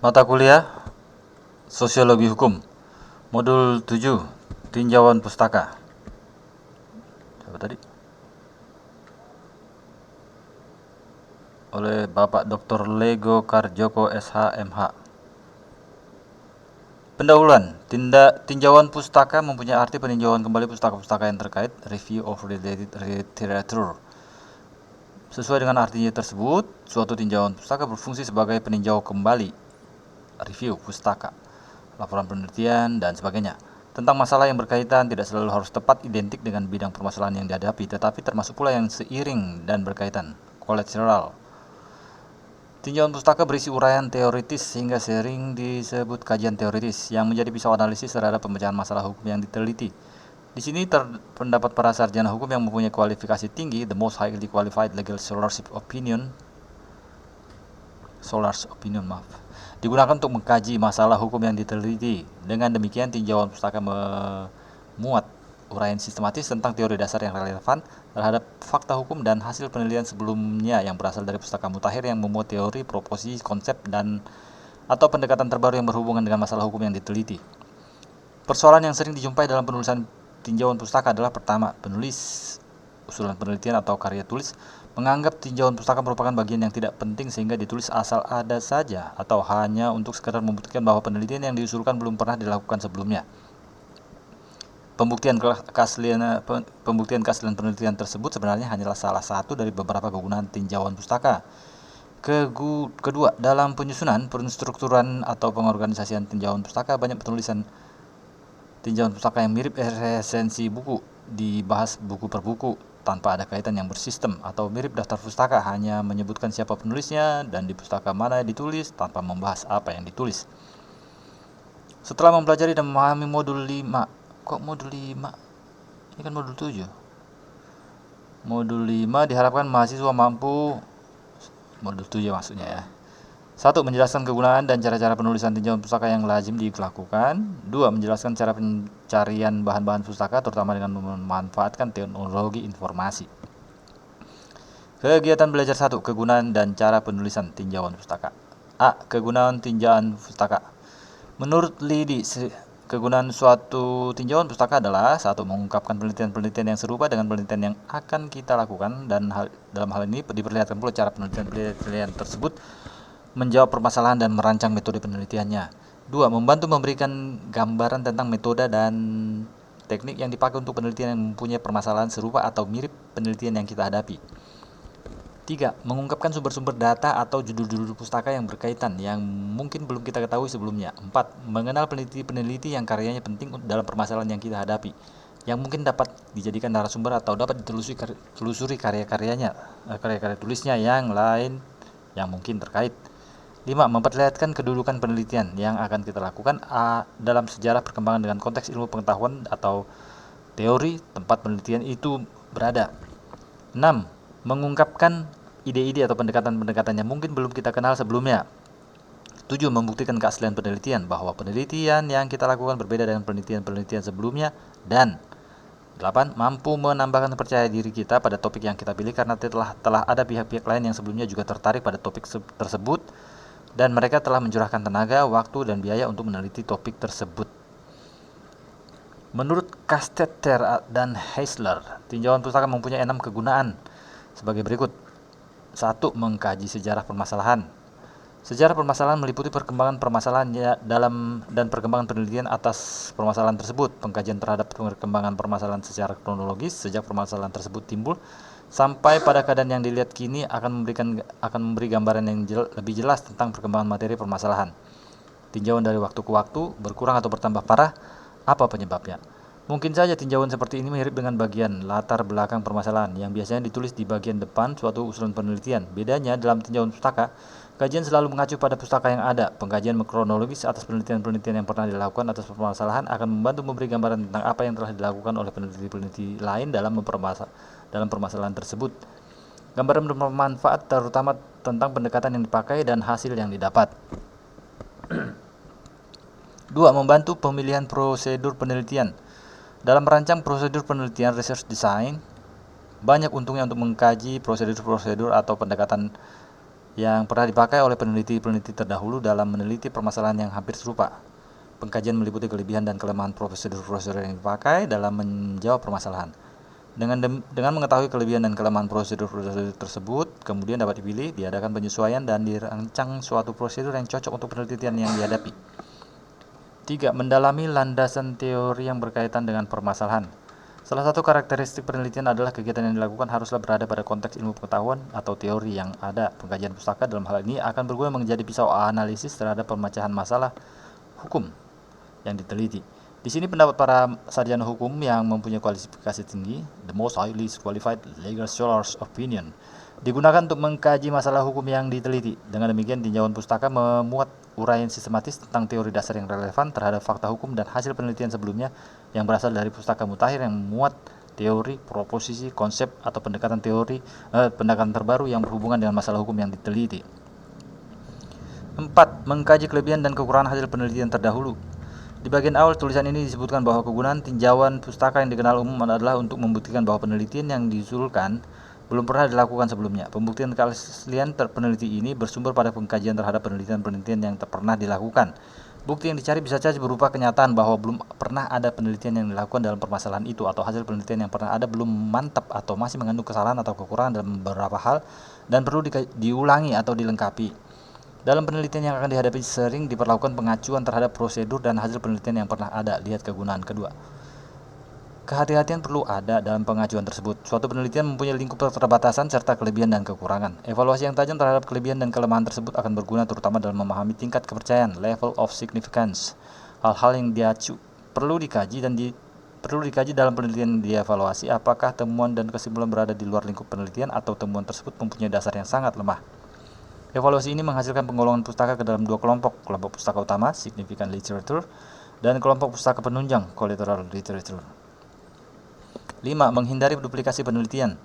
Mata kuliah Sosiologi Hukum Modul 7 Tinjauan Pustaka. Siapa tadi? Oleh Bapak Dr. Lego Karjoko SH MH. Pendahuluan. Tinjauan pustaka mempunyai arti peninjauan kembali pustaka-pustaka yang terkait, review of related literature. Sesuai dengan artinya tersebut, suatu tinjauan pustaka berfungsi sebagai peninjau kembali, review pustaka, laporan penelitian, dan sebagainya. Tentang masalah yang berkaitan tidak selalu harus tepat identik dengan bidang permasalahan yang dihadapi, tetapi termasuk pula yang seiring dan berkaitan, collateral. Tinjauan pustaka berisi uraian teoritis sehingga sering disebut kajian teoritis yang menjadi pisau analisis terhadap pemecahan masalah hukum yang diteliti. Di sini terdapat para sarjana hukum yang mempunyai kualifikasi tinggi, the most highly qualified legal scholarship opinion, digunakan untuk mengkaji masalah hukum yang diteliti. Dengan demikian, tinjauan pustaka memuat uraian sistematis tentang teori dasar yang relevan terhadap fakta hukum dan hasil penelitian sebelumnya yang berasal dari pustaka mutakhir yang memuat teori, proposisi, konsep, dan atau pendekatan terbaru yang berhubungan dengan masalah hukum yang diteliti. Persoalan yang sering dijumpai dalam penulisan tinjauan pustaka adalah pertama, penulis usulan penelitian atau karya tulis menganggap tinjauan pustaka merupakan bagian yang tidak penting sehingga ditulis asal ada saja atau hanya untuk sekadar membuktikan bahwa penelitian yang diusulkan belum pernah dilakukan sebelumnya. Pembuktian keaslian penelitian tersebut sebenarnya hanyalah salah satu dari beberapa kegunaan tinjauan pustaka. Kedua, dalam penyusunan, penstrukturan atau pengorganisasian tinjauan pustaka, banyak penulisan tinjauan pustaka yang mirip resensi buku, dibahas buku per buku tanpa ada kaitan yang bersistem, atau mirip daftar pustaka, hanya menyebutkan siapa penulisnya dan di pustaka mana ditulis tanpa membahas apa yang ditulis. Setelah mempelajari dan memahami modul 5, kok modul 5? Ini kan modul 7. Modul 5 diharapkan mahasiswa mampu, modul 7 maksudnya ya. 1. Menjelaskan kegunaan dan cara-cara penulisan tinjauan pustaka yang lazim dilakukan. 2. Menjelaskan cara pencarian bahan-bahan pustaka terutama dengan memanfaatkan teknologi informasi. Kegiatan belajar 1. Kegunaan dan cara penulisan tinjauan pustaka. A. Kegunaan tinjauan pustaka. Menurut Lidi, kegunaan suatu tinjauan pustaka adalah 1. Mengungkapkan penelitian-penelitian yang serupa dengan penelitian yang akan kita lakukan, dan dalam hal ini diperlihatkan pula cara penelitian tersebut menjawab permasalahan dan merancang metode penelitiannya. 2. Membantu memberikan gambaran tentang metode dan teknik yang dipakai untuk penelitian yang mempunyai permasalahan serupa atau mirip penelitian yang kita hadapi. 3. Mengungkapkan sumber-sumber data atau judul-judul pustaka yang berkaitan yang mungkin belum kita ketahui sebelumnya. 4. Mengenal peneliti-peneliti yang karyanya penting dalam permasalahan yang kita hadapi, yang mungkin dapat dijadikan narasumber atau dapat ditelusuri karya-karya tulisnya yang lain yang mungkin terkait. 5. Memperlihatkan kedudukan penelitian yang akan kita lakukan dalam sejarah perkembangan dengan konteks ilmu pengetahuan atau teori tempat penelitian itu berada. 6. Mengungkapkan ide-ide atau pendekatan-pendekatan yang mungkin belum kita kenal sebelumnya. 7. Membuktikan keaslian penelitian, bahwa penelitian yang kita lakukan berbeda dengan penelitian-penelitian sebelumnya. Dan 8. Mampu menambahkan percaya diri kita pada topik yang kita pilih karena telah ada pihak-pihak lain yang sebelumnya juga tertarik pada topik tersebut dan mereka telah mencurahkan tenaga, waktu, dan biaya untuk meneliti topik tersebut. Menurut Castetter dan Heisler, tinjauan pustaka mempunyai 6 kegunaan sebagai berikut. 1. Mengkaji sejarah permasalahan. Sejarah permasalahan meliputi perkembangan permasalahan dan perkembangan penelitian atas permasalahan tersebut. Pengkajian terhadap perkembangan permasalahan secara kronologis sejak permasalahan tersebut timbul sampai pada keadaan yang dilihat kini akan memberi gambaran yang lebih jelas tentang perkembangan materi permasalahan. Tinjauan dari waktu ke waktu, berkurang atau bertambah parah, apa penyebabnya? Mungkin saja tinjauan seperti ini mirip dengan bagian latar belakang permasalahan yang biasanya ditulis di bagian depan suatu usulan penelitian. Bedanya, dalam tinjauan pustaka, kajian selalu mengacu pada pustaka yang ada. Pengkajian kronologis atas penelitian-penelitian yang pernah dilakukan atas permasalahan akan membantu memberi gambaran tentang apa yang telah dilakukan oleh peneliti-peneliti lain dalam permasalahan tersebut. Gambaran bermanfaat terutama tentang pendekatan yang dipakai dan hasil yang didapat. 2. Membantu pemilihan prosedur penelitian. Dalam merancang prosedur penelitian research design, banyak untungnya untuk mengkaji prosedur-prosedur atau pendekatan yang pernah dipakai oleh peneliti-peneliti terdahulu dalam meneliti permasalahan yang hampir serupa. Pengkajian meliputi kelebihan dan kelemahan prosedur-prosedur yang dipakai dalam menjawab permasalahan. Dengan mengetahui kelebihan dan kelemahan prosedur-prosedur tersebut, kemudian dapat dipilih, diadakan penyesuaian, dan dirancang suatu prosedur yang cocok untuk penelitian yang dihadapi. 3. Mendalami landasan teori yang berkaitan dengan permasalahan. Salah satu karakteristik penelitian adalah kegiatan yang dilakukan haruslah berada pada konteks ilmu pengetahuan atau teori yang ada. Pengkajian pustaka dalam hal ini akan berguna menjadi pisau analisis terhadap pemecahan masalah hukum yang diteliti. Di sini pendapat para sarjana hukum yang mempunyai kualifikasi tinggi, the most highly qualified legal scholars opinion, digunakan untuk mengkaji masalah hukum yang diteliti. Dengan demikian, tinjauan pustaka memuat uraian sistematis tentang teori dasar yang relevan terhadap fakta hukum dan hasil penelitian sebelumnya yang berasal dari pustaka mutakhir yang memuat teori, proposisi, konsep, atau pendekatan terbaru yang berhubungan dengan masalah hukum yang diteliti. 4. Mengkaji kelebihan dan kekurangan hasil penelitian terdahulu. Di bagian awal tulisan ini disebutkan bahwa kegunaan tinjauan pustaka yang dikenal umum adalah untuk membuktikan bahwa penelitian yang diusulkan belum pernah dilakukan sebelumnya. Pembuktian keaslian peneliti ini bersumber pada pengkajian terhadap penelitian-penelitian yang tak pernah dilakukan. Bukti yang dicari bisa saja berupa kenyataan bahwa belum pernah ada penelitian yang dilakukan dalam permasalahan itu, atau hasil penelitian yang pernah ada belum mantap atau masih mengandung kesalahan atau kekurangan dalam beberapa hal dan perlu diulangi atau dilengkapi. Dalam penelitian yang akan dihadapi sering diperlakukan pengacuan terhadap prosedur dan hasil penelitian yang pernah ada. Lihat kegunaan kedua. Kehati-hatian perlu ada dalam pengacuan tersebut. Suatu penelitian mempunyai lingkup keterbatasan serta kelebihan dan kekurangan. Evaluasi yang tajam terhadap kelebihan dan kelemahan tersebut akan berguna terutama dalam memahami tingkat kepercayaan, level of significance. Hal-hal yang perlu dikaji dalam penelitian yang dievaluasi, apakah temuan dan kesimpulan berada di luar lingkup penelitian atau temuan tersebut mempunyai dasar yang sangat lemah. Evaluasi ini menghasilkan penggolongan pustaka ke dalam dua kelompok pustaka utama, significant literature, dan kelompok pustaka penunjang, collateral literature. 5. Menghindari duplikasi penelitian.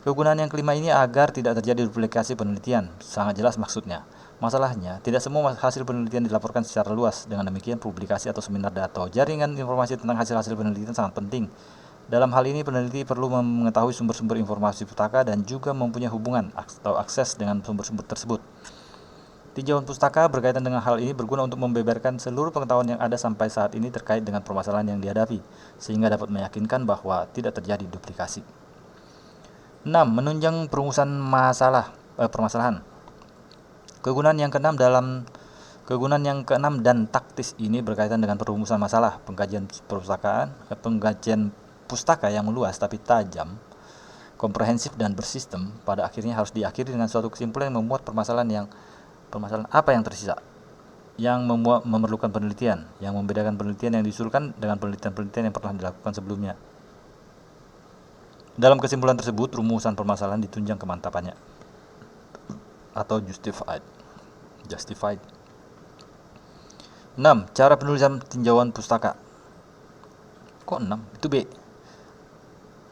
Kegunaan yang kelima ini agar tidak terjadi duplikasi penelitian. Sangat jelas maksudnya. Masalahnya, tidak semua hasil penelitian dilaporkan secara luas. Dengan demikian, publikasi atau seminar atau jaringan informasi tentang hasil-hasil penelitian sangat penting. Dalam hal ini, peneliti perlu mengetahui sumber-sumber informasi pustaka dan juga mempunyai hubungan atau akses dengan sumber-sumber tersebut. Tinjauan pustaka berkaitan dengan hal ini berguna untuk membeberkan seluruh pengetahuan yang ada sampai saat ini terkait dengan permasalahan yang dihadapi, sehingga dapat meyakinkan bahwa tidak terjadi duplikasi. 6. Menunjang perumusan permasalahan. Kegunaan yang keenam dan taktis ini berkaitan dengan perumusan masalah. Pengkajian pustaka yang meluas tapi tajam, komprehensif dan bersistem pada akhirnya harus diakhiri dengan suatu kesimpulan yang memuat permasalahan apa yang tersisa, yang memerlukan penelitian, yang membedakan penelitian yang diusulkan dengan penelitian-penelitian yang pernah dilakukan sebelumnya. Dalam kesimpulan tersebut, rumusan permasalahan ditunjang kemantapannya atau justified. 6. Cara penulisan tinjauan pustaka. Kok 6? Itu B.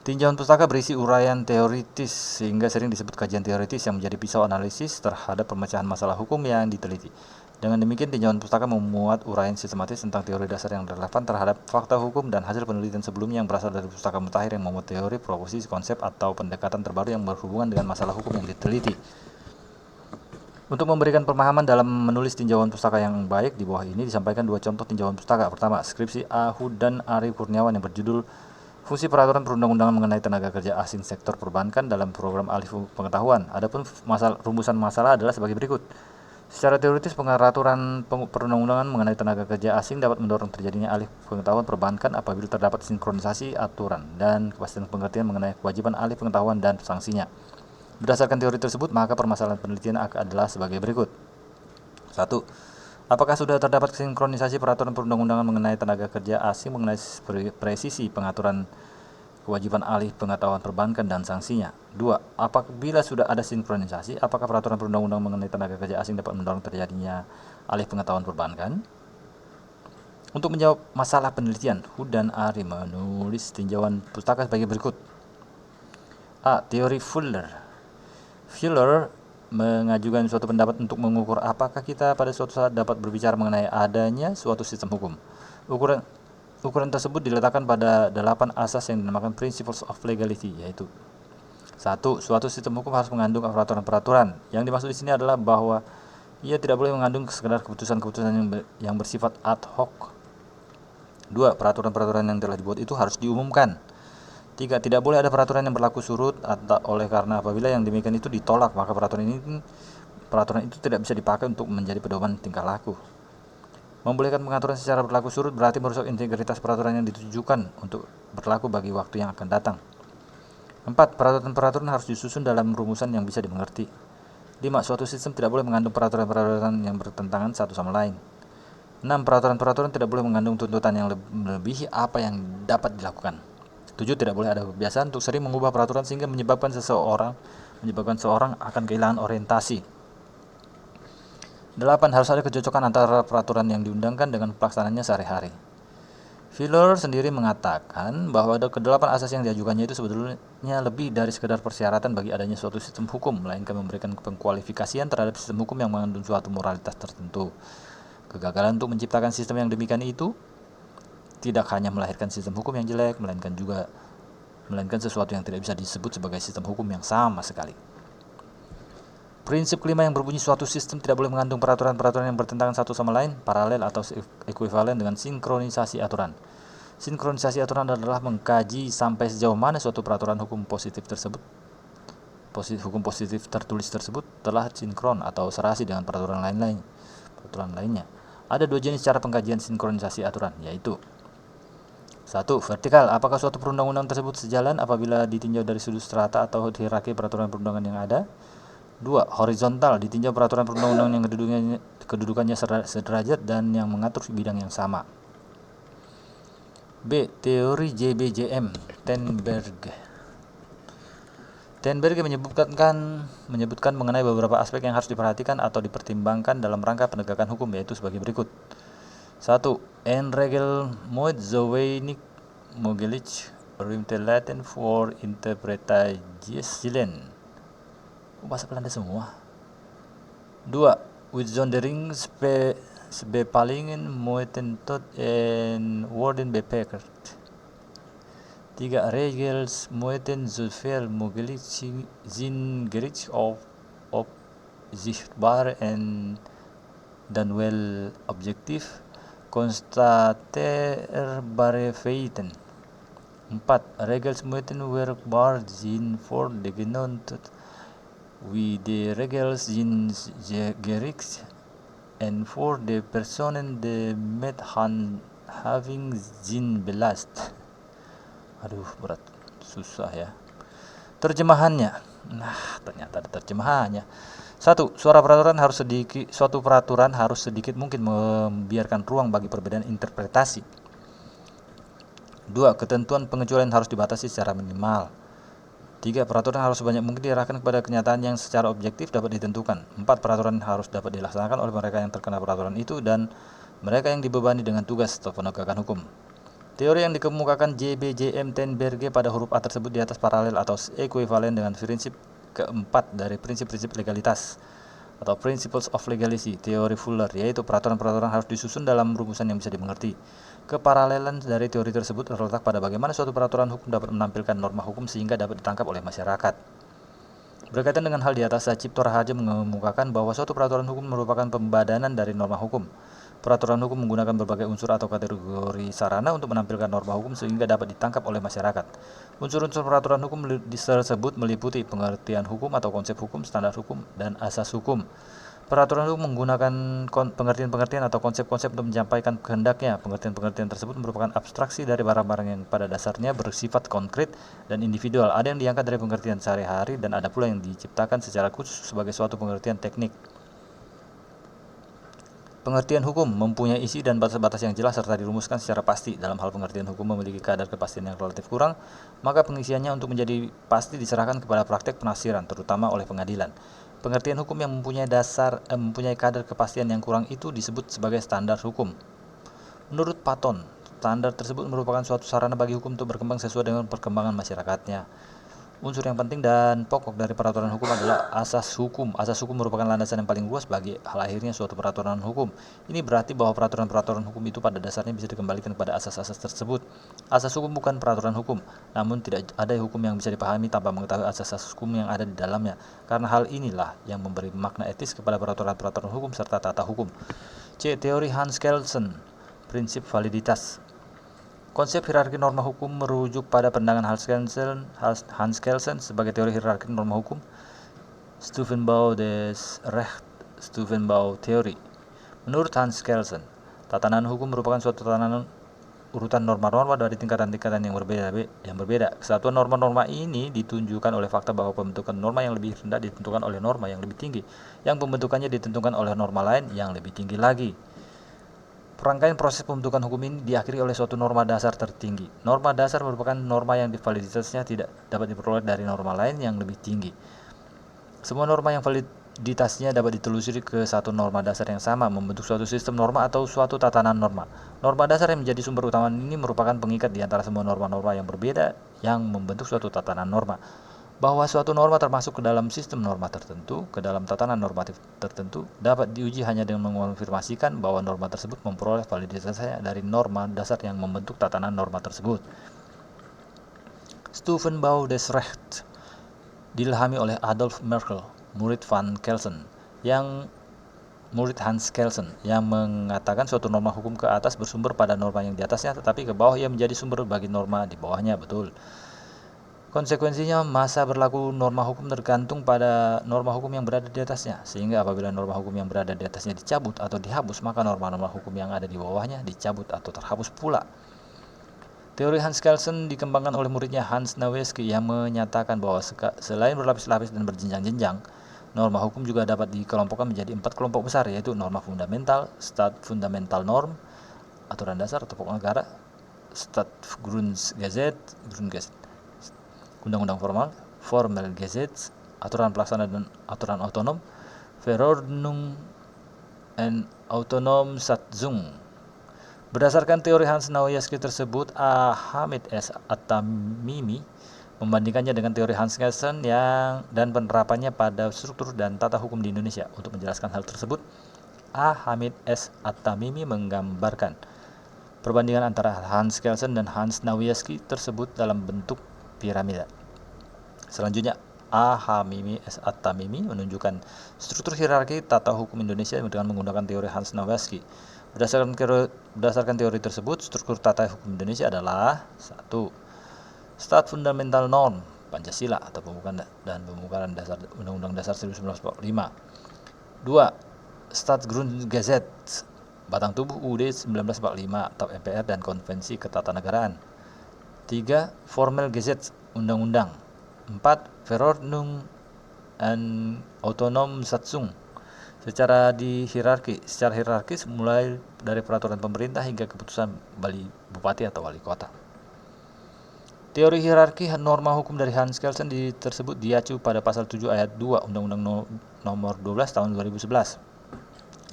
Tinjauan pustaka berisi uraian teoritis sehingga sering disebut kajian teoritis yang menjadi pisau analisis terhadap pemecahan masalah hukum yang diteliti. Dengan demikian, tinjauan pustaka memuat uraian sistematis tentang teori dasar yang relevan terhadap fakta hukum dan hasil penelitian sebelumnya yang berasal dari pustaka mutakhir yang memuat teori, proposisi, konsep, atau pendekatan terbaru yang berhubungan dengan masalah hukum yang diteliti. Untuk memberikan pemahaman dalam menulis tinjauan pustaka yang baik, di bawah ini disampaikan dua contoh tinjauan pustaka. Pertama, skripsi Ahud dan Ari Kurniawan yang berjudul Fungsi Peraturan Perundang-undangan mengenai Tenaga Kerja Asing Sektor Perbankan dalam Program Alih Pengetahuan. Adapun rumusan masalah adalah sebagai berikut. Secara teoritis, peraturan perundang-undangan mengenai tenaga kerja asing dapat mendorong terjadinya alih pengetahuan perbankan apabila terdapat sinkronisasi aturan dan kepastian pengertian mengenai kewajiban alih pengetahuan dan sanksinya. Berdasarkan teori tersebut, maka permasalahan penelitian adalah sebagai berikut. 1. Apakah sudah terdapat sinkronisasi peraturan perundang-undangan mengenai tenaga kerja asing mengenai presisi pengaturan kewajiban alih pengetahuan perbankan dan sanksinya? 2. Apabila sudah ada sinkronisasi, apakah peraturan perundang-undangan mengenai tenaga kerja asing dapat mendorong terjadinya alih pengetahuan perbankan? Untuk menjawab masalah penelitian, Hud dan Ari menulis tinjauan pustaka sebagai berikut. A. Teori Fuller mengajukan suatu pendapat untuk mengukur apakah kita pada suatu saat dapat berbicara mengenai adanya suatu sistem hukum. Ukuran tersebut diletakkan pada 8 asas yang dinamakan Principles of Legality, yaitu 1. 1. Suatu sistem hukum harus mengandung peraturan-peraturan. Yang dimaksud di sini adalah bahwa ia tidak boleh mengandung sekedar keputusan-keputusan yang bersifat ad hoc. 2. Peraturan-peraturan yang telah dibuat itu harus diumumkan. 3. Tidak boleh ada peraturan yang berlaku surut atau oleh karena apabila yang demikian itu ditolak, maka peraturan itu tidak bisa dipakai untuk menjadi pedoman tingkah laku. Membolehkan pengaturan secara berlaku surut berarti merusak integritas peraturan yang ditujukan untuk berlaku bagi waktu yang akan datang. 4. Peraturan-peraturan harus disusun dalam rumusan yang bisa dimengerti. 5. Suatu sistem tidak boleh mengandung peraturan-peraturan yang bertentangan satu sama lain. 6. Peraturan-peraturan tidak boleh mengandung tuntutan yang melebihi apa yang dapat dilakukan. 7. Tidak boleh ada kebiasaan untuk sering mengubah peraturan sehingga menyebabkan seorang akan kehilangan orientasi. 8. Harus ada kecocokan antara peraturan yang diundangkan dengan pelaksanaannya sehari-hari. Filler sendiri mengatakan bahwa kedelapan asas yang diajukannya itu sebetulnya lebih dari sekedar persyaratan bagi adanya suatu sistem hukum, melainkan memberikan pengkualifikasian terhadap sistem hukum yang mengandung suatu moralitas tertentu. Kegagalan untuk menciptakan sistem yang demikian itu tidak hanya melahirkan sistem hukum yang jelek, melainkan sesuatu yang tidak bisa disebut sebagai sistem hukum yang sama sekali. Prinsip kelima yang berbunyi suatu sistem tidak boleh mengandung peraturan-peraturan yang bertentangan satu sama lain, paralel atau ekuivalen dengan sinkronisasi aturan. Sinkronisasi aturan adalah mengkaji sampai sejauh mana suatu peraturan hukum positif tertulis tersebut telah sinkron atau serasi dengan peraturan lainnya. Ada dua jenis cara pengkajian sinkronisasi aturan, yaitu 1. Vertikal. Apakah suatu perundang-undang tersebut sejalan apabila ditinjau dari sudut strata atau hierarki peraturan perundangan yang ada? 2. Horizontal. Ditinjau peraturan perundang-undang yang kedudukannya sederajat dan yang mengatur bidang yang sama. B. Teori JBJM Tenberge menyebutkan mengenai beberapa aspek yang harus diperhatikan atau dipertimbangkan dalam rangka penegakan hukum, yaitu sebagai berikut. 1. En regel moet zo weinig mogelijk ruimte laten voor interpretasielen. Bahasa Belanda semua. 2. Uitzonderingsbepalingen moeten tot en worden beperkt. 3. Regels moeten zoveel mogelijk ziengericht op zichtbare en dan wel objectief constateerbare feiten. 4. Regels moeten werkbaar zijn voor degenen wie de regels zijn gericht en voor de personen die met handhaving zijn belast. Aduh, berat, susah ya. Terjemahannya. Nah, ternyata ada terjemahannya. 1. Suatu peraturan harus sedikit mungkin membiarkan ruang bagi perbedaan interpretasi. 2. Ketentuan pengecualian harus dibatasi secara minimal. 3. Peraturan harus sebanyak mungkin diarahkan kepada kenyataan yang secara objektif dapat ditentukan. 4. Peraturan harus dapat dilaksanakan oleh mereka yang terkena peraturan itu dan mereka yang dibebani dengan tugas atau penegakan hukum. Teori yang dikemukakan JBJM Tenberge pada huruf A tersebut di atas paralel atau ekuivalen dengan prinsip keempat dari prinsip-prinsip legalitas atau Principles of Legality, teori Fuller, yaitu peraturan-peraturan harus disusun dalam rumusan yang bisa dimengerti. Keparalelan dari teori tersebut terletak pada bagaimana suatu peraturan hukum dapat menampilkan norma hukum sehingga dapat ditangkap oleh masyarakat. Berkaitan dengan hal di atas, Sacipto Raharja mengemukakan bahwa suatu peraturan hukum merupakan pembadanan dari norma hukum. Peraturan hukum menggunakan berbagai unsur atau kategori sarana untuk menampilkan norma hukum sehingga dapat ditangkap oleh masyarakat. Unsur-unsur peraturan hukum tersebut meliputi pengertian hukum atau konsep hukum, standar hukum, dan asas hukum. Peraturan hukum menggunakan pengertian-pengertian atau konsep-konsep untuk menyampaikan kehendaknya. Pengertian-pengertian tersebut merupakan abstraksi dari barang-barang yang pada dasarnya bersifat konkret dan individual. Ada yang diangkat dari pengertian sehari-hari dan ada pula yang diciptakan secara khusus sebagai suatu pengertian teknik. Pengertian hukum mempunyai isi dan batas-batas yang jelas serta dirumuskan secara pasti. Dalam hal pengertian hukum memiliki kadar kepastian yang relatif kurang, maka pengisiannya untuk menjadi pasti diserahkan kepada praktek penafsiran, terutama oleh pengadilan. Pengertian hukum yang mempunyai kadar kepastian yang kurang itu disebut sebagai standar hukum. Menurut Patton, standar tersebut merupakan suatu sarana bagi hukum untuk berkembang sesuai dengan perkembangan masyarakatnya. Unsur yang penting dan pokok dari peraturan hukum adalah asas hukum. Asas hukum merupakan landasan yang paling luas bagi lahirnya suatu peraturan hukum. Ini berarti bahwa peraturan-peraturan hukum itu pada dasarnya bisa dikembalikan kepada asas-asas tersebut. Asas hukum bukan peraturan hukum, namun tidak ada hukum yang bisa dipahami tanpa mengetahui asas-asas hukum yang ada di dalamnya. Karena hal inilah yang memberi makna etis kepada peraturan-peraturan hukum serta tata hukum. C. Teori Hans Kelsen, prinsip validitas. Konsep hierarki norma hukum merujuk pada pandangan Hans Kelsen sebagai teori hierarki norma hukum, Stufenbau des Recht, Stufenbau Theory. Menurut Hans Kelsen, tatanan hukum merupakan suatu tatanan urutan norma-norma dari tingkatan-tingkatan yang berbeda. Kesatuan norma-norma ini ditunjukkan oleh fakta bahwa pembentukan norma yang lebih rendah ditentukan oleh norma yang lebih tinggi, yang pembentukannya ditentukan oleh norma lain yang lebih tinggi lagi. Rangkaian proses pembentukan hukum ini diakhiri oleh suatu norma dasar tertinggi. Norma dasar merupakan norma yang validitasnya tidak dapat diperoleh dari norma lain yang lebih tinggi. Semua norma yang validitasnya dapat ditelusuri ke satu norma dasar yang sama, membentuk suatu sistem norma atau suatu tatanan norma. Norma dasar yang menjadi sumber utama ini merupakan pengikat di antara semua norma-norma yang berbeda yang membentuk suatu tatanan norma. Bahwa suatu norma termasuk ke dalam sistem norma tertentu, ke dalam tatanan normatif tertentu, dapat diuji hanya dengan mengonfirmasikan bahwa norma tersebut memperoleh validitasnya dari norma dasar yang membentuk tatanan norma tersebut. Stufenbau des Recht diilhami oleh Adolf Merkl, murid Hans Kelsen, yang mengatakan suatu norma hukum ke atas bersumber pada norma yang di atasnya, tetapi ke bawah ia menjadi sumber bagi norma di bawahnya. Betul. Konsekuensinya, masa berlaku norma hukum tergantung pada norma hukum yang berada di atasnya, sehingga apabila norma hukum yang berada di atasnya dicabut atau dihapus, maka norma-norma hukum yang ada di bawahnya dicabut atau terhapus pula. Teori Hans Kelsen dikembangkan oleh muridnya Hans Nawiecki yang menyatakan bahwa selain berlapis-lapis dan berjenjang-jenjang, norma hukum juga dapat dikelompokkan menjadi 4 kelompok besar, yaitu norma fundamental, Staatsfundamentalnorm, aturan dasar atau pokok negara, Staatsgrundgesetz, undang-undang formal, Formelgesetz, aturan pelaksana dan aturan otonom, Verordnung en Autonomsatzung. Berdasarkan teori Hans Nawiecki tersebut, A. Hamid S. At-Tamimi membandingkannya dengan teori Hans Kelsen dan penerapannya pada struktur dan tata hukum di Indonesia. Untuk menjelaskan hal tersebut, A. Hamid S. At-Tamimi menggambarkan perbandingan antara Hans Kelsen dan Hans Nawiecki tersebut dalam bentuk piramida. Selanjutnya, A. Hamimi S. At-Tamimi menunjukkan struktur hierarki tata hukum Indonesia dengan menggunakan teori Hans Nawiecki. Berdasarkan teori tersebut, struktur tata hukum Indonesia adalah 1. Staatsfundamentalnorm, Pancasila atau pembukaan dasar Undang-Undang Dasar 1945. 2. Staatsgrundgesetz, batang tubuh UUD 1945 atau MPR dan Konvensi Ketatanegaraan. 3. Formelgesetz, undang-undang. 4. Verordnung en Autonomsatzung. Secara hierarkis mulai dari peraturan pemerintah hingga keputusan bupati atau wali kota. Teori hierarki norma hukum dari Hans Kelsen tersebut diacu pada pasal 7 ayat 2 Undang-Undang Nomor 12 Tahun 2011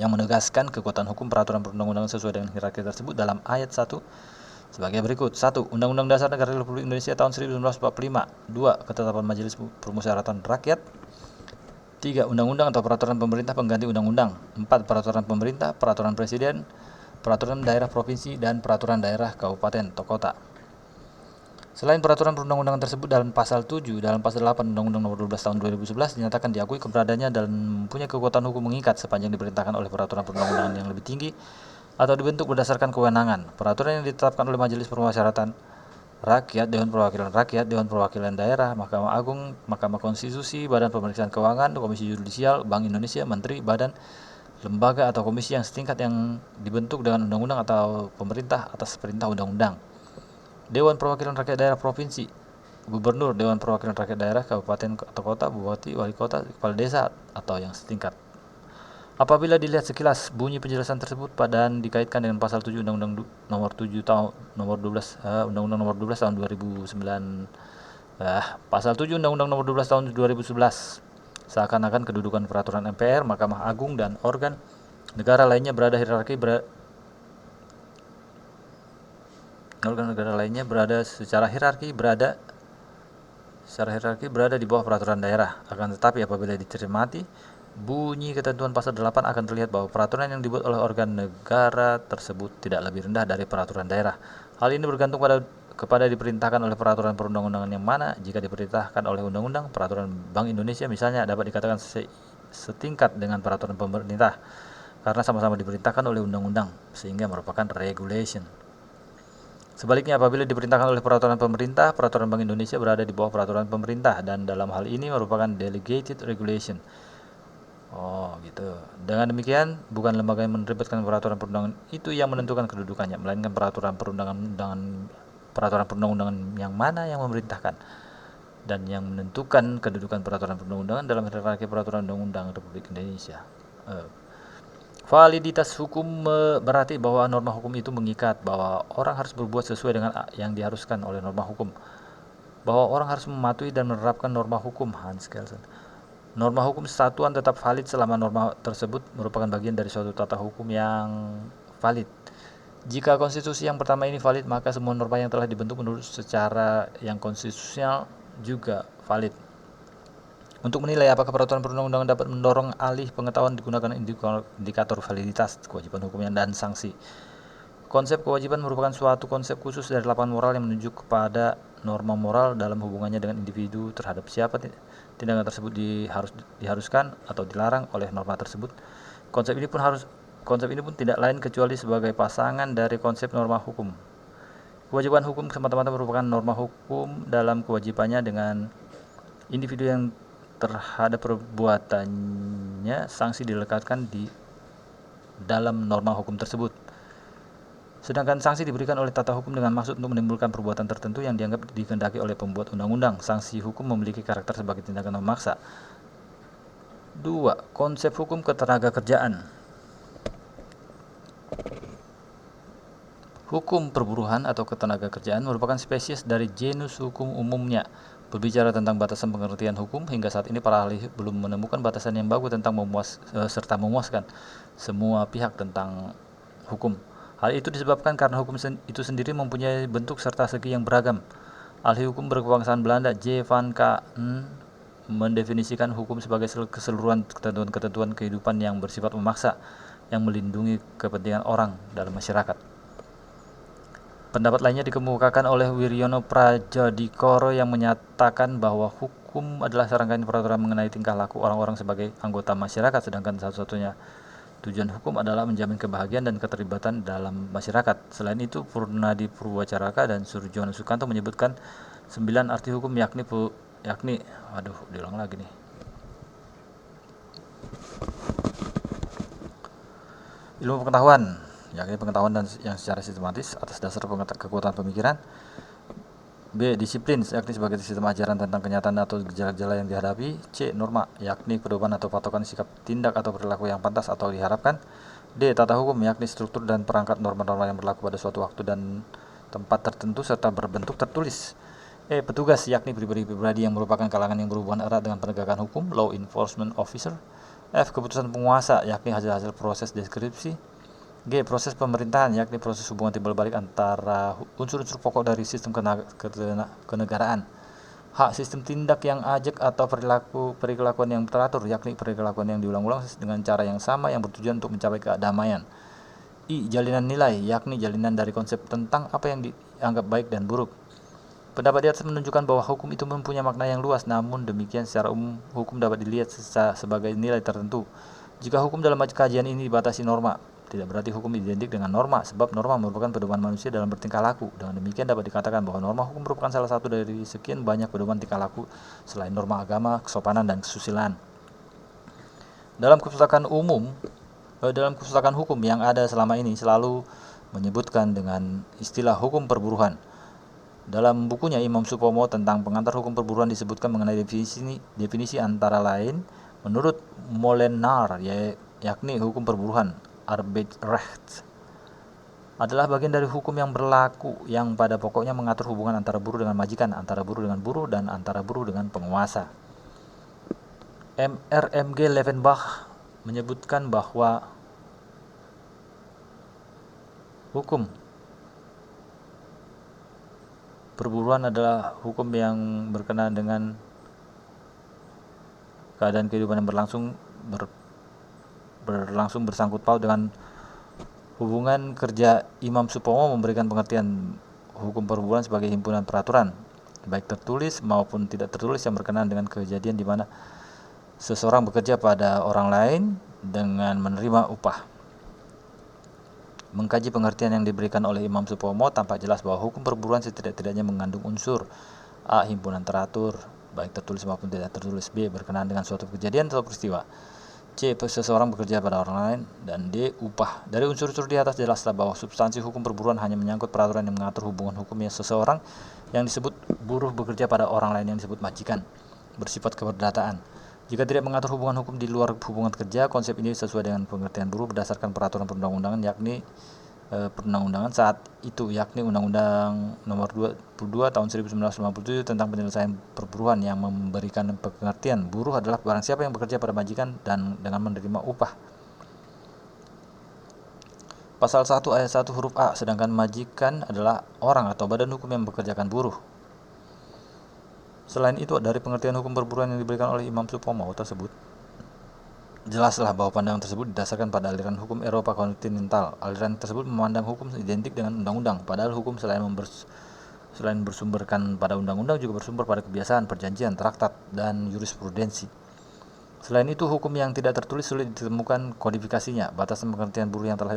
yang menegaskan kekuatan hukum peraturan perundang-undangan sesuai dengan hierarki tersebut dalam ayat 1 sebagai berikut. 1. Undang-Undang Dasar Negara Republik Indonesia tahun 1945. 2. Ketetapan Majelis Permusyawaratan Rakyat. 3. Undang-undang atau peraturan pemerintah pengganti undang-undang. 4. Peraturan pemerintah, peraturan presiden, peraturan daerah provinsi, dan peraturan daerah kabupaten atau kota. Selain peraturan perundang-undangan tersebut dalam pasal 7, dalam pasal 8 Undang-Undang Nomor 12 Tahun 2011 dinyatakan diakui keberadaannya dan mempunyai kekuatan hukum mengikat sepanjang diperintahkan oleh peraturan perundang-undangan yang lebih tinggi atau dibentuk berdasarkan kewenangan. Peraturan yang ditetapkan oleh Majelis Permusyawaratan Rakyat, Dewan Perwakilan Rakyat, Dewan Perwakilan Daerah, Mahkamah Agung, Mahkamah Konstitusi, Badan Pemeriksaan Keuangan, Komisi Yudisial, Bank Indonesia, Menteri, Badan, Lembaga atau komisi yang setingkat yang dibentuk dengan undang-undang atau pemerintah atas perintah undang-undang. Dewan Perwakilan Rakyat Daerah Provinsi, Gubernur, Dewan Perwakilan Rakyat Daerah, Kabupaten atau Kota, Bupati, Wali Kota, Kepala Desa atau yang setingkat. Apabila dilihat sekilas bunyi penjelasan tersebut dan dikaitkan dengan pasal 7 Undang-Undang Nomor 7 tahun Nomor 12 Undang-Undang Nomor 12 tahun 2009 pasal 7 Undang-Undang Nomor 12 tahun 2011, seakan-akan kedudukan peraturan MPR, Mahkamah Agung dan organ negara lainnya berada secara hierarki berada secara hierarki berada di bawah peraturan daerah. Akan tetapi apabila dicermati bunyi ketentuan pasal 8 akan terlihat bahwa peraturan yang dibuat oleh organ negara tersebut tidak lebih rendah dari peraturan daerah. Hal ini bergantung kepada diperintahkan oleh peraturan perundang-undangan yang mana. Jika diperintahkan oleh undang-undang, peraturan Bank Indonesia misalnya dapat dikatakan setingkat dengan peraturan pemerintah karena sama-sama diperintahkan oleh undang-undang sehingga merupakan regulation. Sebaliknya, apabila diperintahkan oleh peraturan pemerintah, peraturan Bank Indonesia berada di bawah peraturan pemerintah dan dalam hal ini merupakan delegated regulation. Oh, gitu. Dengan demikian, bukan lembaga yang menerbitkan peraturan perundangan itu yang menentukan kedudukannya, melainkan peraturan perundang-undangan yang mana yang memerintahkan dan yang menentukan kedudukan peraturan perundang-undangan dalam hierarki peraturan undang-undang Republik Indonesia. Validitas hukum berarti bahwa norma hukum itu mengikat, bahwa orang harus berbuat sesuai dengan yang diharuskan oleh norma hukum, bahwa orang harus mematuhi dan menerapkan norma hukum. Hans Kelsen. Norma hukum satuan tetap valid selama norma tersebut merupakan bagian dari suatu tata hukum yang valid. Jika konstitusi yang pertama ini valid, maka semua norma yang telah dibentuk menurut secara yang konstitusional juga valid. Untuk menilai apakah peraturan perundang-undangan dapat mendorong alih pengetahuan digunakan indikator validitas, kewajiban hukumnya, dan sanksi. Konsep kewajiban merupakan suatu konsep khusus dari lapangan moral yang menunjuk kepada norma moral dalam hubungannya dengan individu terhadap siapa tindakan tersebut diharuskan atau dilarang oleh norma tersebut. Konsep ini pun tidak lain kecuali sebagai pasangan dari konsep norma hukum. Kewajiban hukum semata-mata merupakan norma hukum dalam kewajibannya dengan individu yang terhadap perbuatannya. Sanksi dilekatkan di dalam norma hukum tersebut. Sedangkan sanksi diberikan oleh tata hukum dengan maksud untuk menimbulkan perbuatan tertentu yang dianggap dikehendaki oleh pembuat undang-undang. Sanksi hukum memiliki karakter sebagai tindakan memaksa. 2. Konsep hukum ketenagakerjaan. Hukum perburuhan atau ketenagakerjaan merupakan spesies dari genus hukum umumnya. Berbicara tentang batasan pengertian hukum, hingga saat ini para ahli belum menemukan batasan yang baku tentang serta memuaskan semua pihak tentang hukum. Hal itu disebabkan karena hukum itu sendiri mempunyai bentuk serta segi yang beragam. Ahli hukum berkebangsaan Belanda J. van Kaan mendefinisikan hukum sebagai keseluruhan ketentuan-ketentuan kehidupan yang bersifat memaksa, yang melindungi kepentingan orang dalam masyarakat. Pendapat lainnya dikemukakan oleh Wiryono Prajadikoro yang menyatakan bahwa hukum adalah serangkaian peraturan mengenai tingkah laku orang-orang sebagai anggota masyarakat, sedangkan satu-satunya tujuan hukum adalah menjamin kebahagiaan dan keterlibatan dalam masyarakat. Selain itu, Purnadi Purwacaraka dan Surjono Sukanto menyebutkan 9 arti hukum yakni diulang lagi nih. Ilmu pengetahuan, yakni pengetahuan yang secara sistematis atas dasar kekuatan pemikiran. B. Disiplin, yakni sebagai sistem ajaran tentang kenyataan atau gejala-gejala yang dihadapi. C. Norma, yakni pedoman atau patokan sikap, tindak atau perilaku yang pantas atau diharapkan. D. Tata hukum, yakni struktur dan perangkat norma-norma yang berlaku pada suatu waktu dan tempat tertentu serta berbentuk tertulis. E. Petugas, yakni pribadi-pribadi yang merupakan kalangan yang berhubungan erat dengan penegakan hukum, law enforcement officer. F. Keputusan penguasa, yakni hasil-hasil proses deskripsi. G. Proses pemerintahan, yakni proses hubungan timbal balik antara unsur-unsur pokok dari sistem kenegaraan. H. Sistem tindak yang ajak atau perilakuan yang teratur, yakni perilakuan yang diulang-ulang dengan cara yang sama yang bertujuan untuk mencapai kedamaian. I. Jalinan nilai, yakni jalinan dari konsep tentang apa yang dianggap baik dan buruk. Pendapat di atas menunjukkan bahwa hukum itu mempunyai makna yang luas, namun demikian secara umum hukum dapat dilihat sebagai nilai tertentu. Jika hukum dalam kajian ini dibatasi norma, tidak berarti hukum identik dengan norma, sebab norma merupakan pedoman manusia dalam bertingkah laku. Dengan demikian dapat dikatakan bahwa norma hukum merupakan salah satu dari sekian banyak pedoman tingkah laku selain norma agama, kesopanan, dan kesusilaan. Dalam kepustakaan hukum yang ada selama ini selalu menyebutkan dengan istilah hukum perburuhan. Dalam bukunya Imam Supomo tentang pengantar hukum perburuhan disebutkan mengenai definisi antara lain menurut Molenaar, yakni hukum perburuhan Arbeitsrecht adalah bagian dari hukum yang berlaku yang pada pokoknya mengatur hubungan antara buruh dengan majikan, antara buruh dengan buruh, dan antara buruh dengan penguasa. MRMG Levenbach menyebutkan bahwa hukum perburuan adalah hukum yang berkenaan dengan keadaan kehidupan yang berlangsung bersangkut paut dengan hubungan kerja. Imam Supomo memberikan pengertian hukum perburuan sebagai himpunan peraturan, baik tertulis maupun tidak tertulis, yang berkenaan dengan kejadian di mana seseorang bekerja pada orang lain dengan menerima upah. Mengkaji pengertian yang diberikan oleh Imam Supomo, tampak jelas bahwa hukum perburuan setidak-tidaknya mengandung unsur: A. Himpunan teratur, baik tertulis maupun tidak tertulis; B. Berkenaan dengan suatu kejadian atau peristiwa; C. Seseorang bekerja pada orang lain; dan D. Upah. Dari unsur-unsur di atas jelaslah bahwa substansi hukum perburuan hanya menyangkut peraturan yang mengatur hubungan hukumnya seseorang yang disebut buruh bekerja pada orang lain yang disebut majikan, bersifat keperdataan. Jika tidak mengatur hubungan hukum di luar hubungan kerja, konsep ini sesuai dengan pengertian buruh berdasarkan peraturan perundang-undangan perundang-undangan saat itu, yakni Undang-Undang Nomor 22 Tahun 1957 tentang penyelesaian perburuan, yang memberikan pengertian buruh adalah barang siapa yang bekerja pada majikan dan dengan menerima upah. Pasal 1 ayat 1 huruf A, sedangkan majikan adalah orang atau badan hukum yang bekerjakan buruh. Selain itu, dari pengertian hukum perburuan yang diberikan oleh Imam Supomo tersebut, jelaslah bahwa pandangan tersebut didasarkan pada aliran hukum Eropa kontinental. Aliran tersebut memandang hukum identik dengan undang-undang, padahal hukum selain bersumberkan pada undang-undang juga bersumber pada kebiasaan, perjanjian, traktat, dan jurisprudensi. Selain itu, hukum yang tidak tertulis sulit ditemukan kodifikasinya. Batasan pengertian buruh yang telah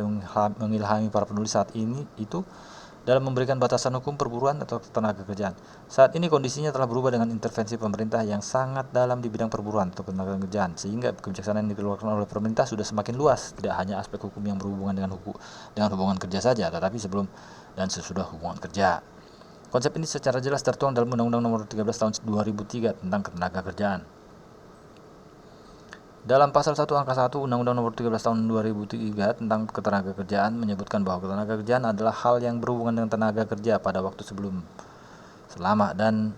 mengilhami para penulis saat ini itu dalam memberikan batasan hukum perburuan atau ketenaga kerjaan. Saat ini kondisinya telah berubah dengan intervensi pemerintah yang sangat dalam di bidang perburuan atau ketenaga kerjaan, sehingga kebijaksanaan yang dikeluarkan oleh pemerintah sudah semakin luas, tidak hanya aspek hukum yang berhubungan dengan hubungan kerja saja, tetapi sebelum dan sesudah hubungan kerja. Konsep ini secara jelas tertuang dalam Undang-Undang Nomor 13 Tahun 2003 tentang ketenaga kerjaan. Dalam pasal 1 angka 1 Undang-Undang Nomor 13 Tahun 2003 tentang ketenaga kerjaan menyebutkan bahwa ketenaga kerjaan adalah hal yang berhubungan dengan tenaga kerja pada waktu sebelum, selama, dan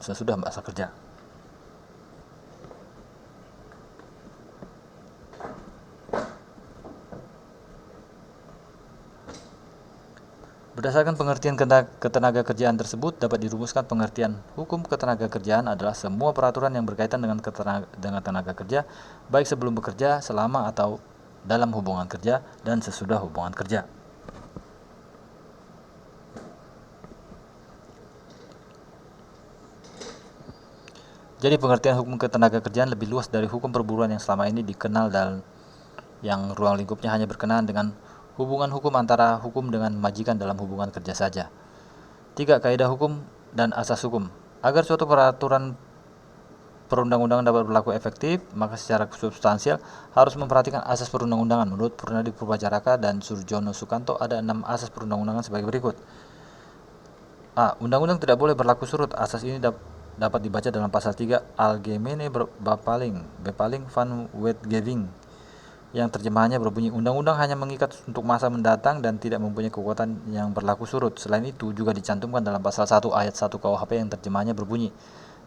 sesudah masa kerja. Berdasarkan pengertian ketenaga kerjaan tersebut, dapat dirumuskan pengertian hukum ketenaga kerjaan adalah semua peraturan yang berkaitan dengan tenaga kerja, baik sebelum bekerja, selama atau dalam hubungan kerja, dan sesudah hubungan kerja. Jadi pengertian hukum ketenaga kerjaan lebih luas dari hukum perburuan yang selama ini dikenal dan yang ruang lingkupnya hanya berkenaan dengan hubungan hukum antara hukum dengan majikan dalam hubungan kerja saja. 3. Kaidah hukum dan asas hukum. Agar suatu peraturan perundang-undangan dapat berlaku efektif, maka secara substansial harus memperhatikan asas perundang-undangan. Menurut Purnadi Purwacaraka dan Surjono Sukanto, ada 6 asas perundang-undangan sebagai berikut. A. Undang-undang tidak boleh berlaku surut. Asas ini dapat dibaca dalam pasal 3 Algemene Bepaling van Wetgeving, yang terjemahannya berbunyi, undang-undang hanya mengikat untuk masa mendatang dan tidak mempunyai kekuatan yang berlaku surut. Selain itu, juga dicantumkan dalam pasal 1 ayat 1 KUHP yang terjemahannya berbunyi,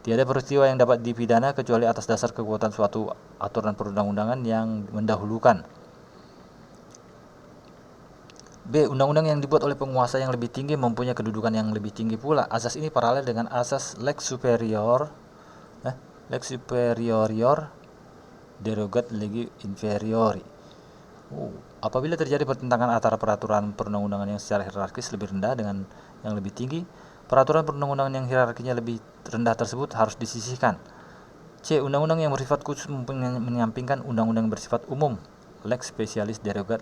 tiada peristiwa yang dapat dipidana kecuali atas dasar kekuatan suatu aturan perundang-undangan yang mendahulukan. B. Undang-undang yang dibuat oleh penguasa yang lebih tinggi mempunyai kedudukan yang lebih tinggi pula. Asas ini paralel dengan asas lex superior derogat legi inferiori. Apabila terjadi pertentangan antara peraturan perundang-undangan yang secara hierarkis lebih rendah dengan yang lebih tinggi, peraturan perundang-undangan yang hierarkinya lebih rendah tersebut harus disisihkan. C. Undang-undang yang bersifat khusus menyampingkan undang-undang yang bersifat umum, lex specialis derogat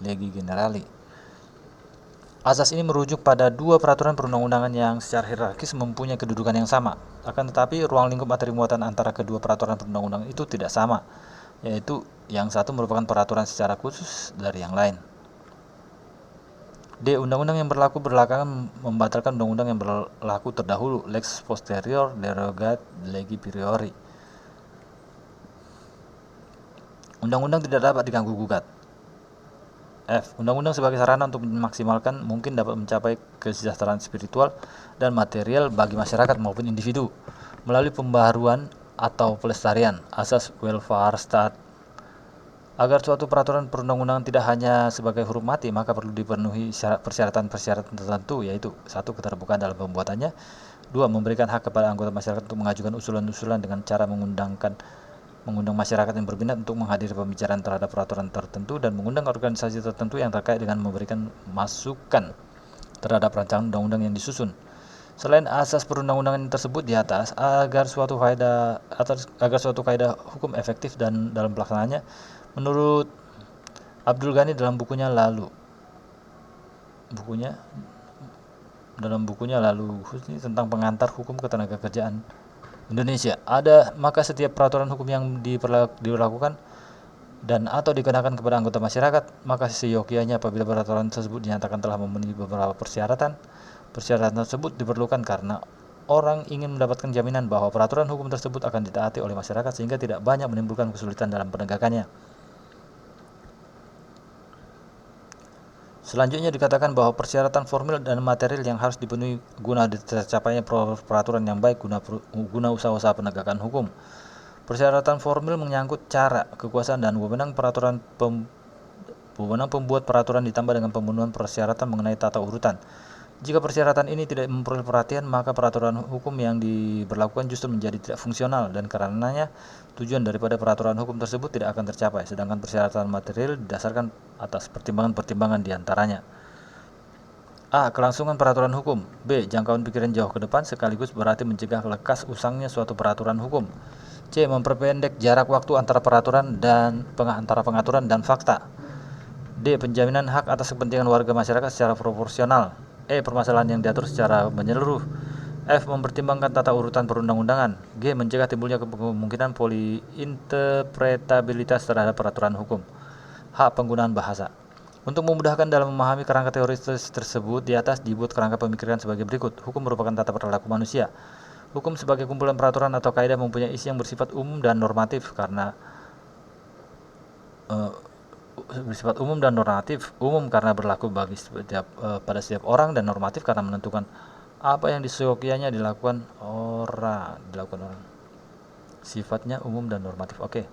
legi generali. Asas ini merujuk pada dua peraturan perundang-undangan yang secara hierarkis mempunyai kedudukan yang sama. Akan tetapi, ruang lingkup materi muatan antara kedua peraturan perundang-undangan itu tidak sama, yaitu yang satu merupakan peraturan secara khusus dari yang lain. D. Undang-undang yang berlaku belakangan membatalkan undang-undang yang berlaku terdahulu, lex posterior derogat legi priori. Undang-undang tidak dapat diganggu-gugat. F. Undang-undang sebagai sarana untuk memaksimalkan mungkin dapat mencapai kesejahteraan spiritual dan material bagi masyarakat maupun individu melalui pembaharuan atau pelestarian asas welfare state Agar suatu peraturan perundang-undangan tidak hanya sebagai huruf mati, maka perlu dipenuhi persyaratan-persyaratan tertentu, yaitu 1. Keterbukaan dalam pembuatannya. 2. Memberikan hak kepada anggota masyarakat untuk mengajukan usulan-usulan dengan cara mengundang masyarakat yang berminat untuk menghadiri pembicaraan terhadap peraturan tertentu dan mengundang organisasi tertentu yang terkait dengan memberikan masukan terhadap rancangan undang-undang yang disusun. Selain asas perundang-undangan tersebut di atas, agar suatu kaidah hukum efektif dan dalam pelaksanaannya, menurut Abdul Ghani dalam bukunya Lalu khususnya tentang pengantar hukum ketenagakerjaan Indonesia, maka setiap peraturan hukum yang diberlakukan dan atau dikenakan kepada anggota masyarakat, maka seyogianya apabila peraturan tersebut dinyatakan telah memenuhi beberapa persyaratan tersebut diperlukan karena orang ingin mendapatkan jaminan bahwa peraturan hukum tersebut akan ditaati oleh masyarakat sehingga tidak banyak menimbulkan kesulitan dalam penegakannya. Selanjutnya dikatakan bahwa persyaratan formil dan material yang harus dipenuhi guna tercapainya peraturan yang baik guna usaha-usaha penegakan hukum. Persyaratan formil menyangkut cara, kekuasaan, dan wewenang pembuat peraturan ditambah dengan pemenuhan persyaratan mengenai tata urutan. Jika persyaratan ini tidak memperoleh perhatian, maka peraturan hukum yang diberlakukan justru menjadi tidak fungsional dan karenanya tujuan daripada peraturan hukum tersebut tidak akan tercapai, sedangkan persyaratan material didasarkan atas pertimbangan-pertimbangan diantaranya. A. Kelangsungan peraturan hukum. B. Jangkauan pikiran jauh ke depan sekaligus berarti mencegah lekas usangnya suatu peraturan hukum. C. Memperpendek jarak waktu antara pengaturan dan fakta. D. Penjaminan hak atas kepentingan warga masyarakat secara proporsional. E. Permasalahan yang diatur secara menyeluruh. F. Mempertimbangkan tata urutan perundang-undangan. G. Mencegah timbulnya kemungkinan poliinterpretabilitas terhadap peraturan hukum. H. Penggunaan bahasa. Untuk memudahkan dalam memahami kerangka teori tersebut, di atas dibuat kerangka pemikiran sebagai berikut. Hukum merupakan tata perilaku manusia. Hukum sebagai kumpulan peraturan atau kaidah mempunyai isi yang bersifat umum dan normatif umum karena berlaku pada setiap orang dan normatif karena menentukan apa yang diseyogianya dilakukan orang. Sifatnya umum dan normatif. Oke.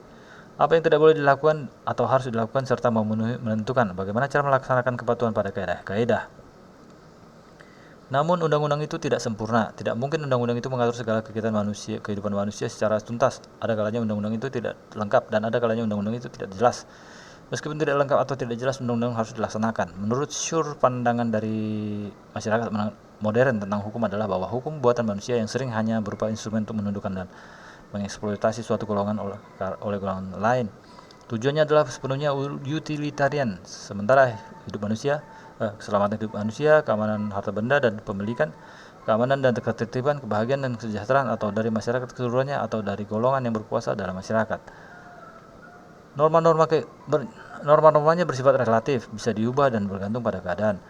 Apa yang tidak boleh dilakukan atau harus dilakukan serta menentukan bagaimana cara melaksanakan kepatuhan pada kaidah-kaidah. Namun undang-undang itu tidak sempurna. Tidak mungkin undang-undang itu mengatur segala kehidupan manusia secara tuntas. Ada kalanya undang-undang itu tidak lengkap dan ada kalanya undang-undang itu tidak jelas. Meskipun tidak lengkap atau tidak jelas, undang-undang harus dilaksanakan. Menurut Schur, pandangan dari masyarakat modern tentang hukum adalah bahwa hukum buatan manusia yang sering hanya berupa instrumen untuk menundukkan dan mengeksploitasi suatu golongan oleh golongan lain. Tujuannya adalah sepenuhnya utilitarian, sementara keselamatan hidup manusia, keamanan harta benda dan pemilikan, keamanan dan ketertiban, kebahagiaan dan kesejahteraan atau dari masyarakat keseluruhannya atau dari golongan yang berkuasa dalam masyarakat. Norma-normanya bersifat relatif, bisa diubah dan bergantung pada keadaan.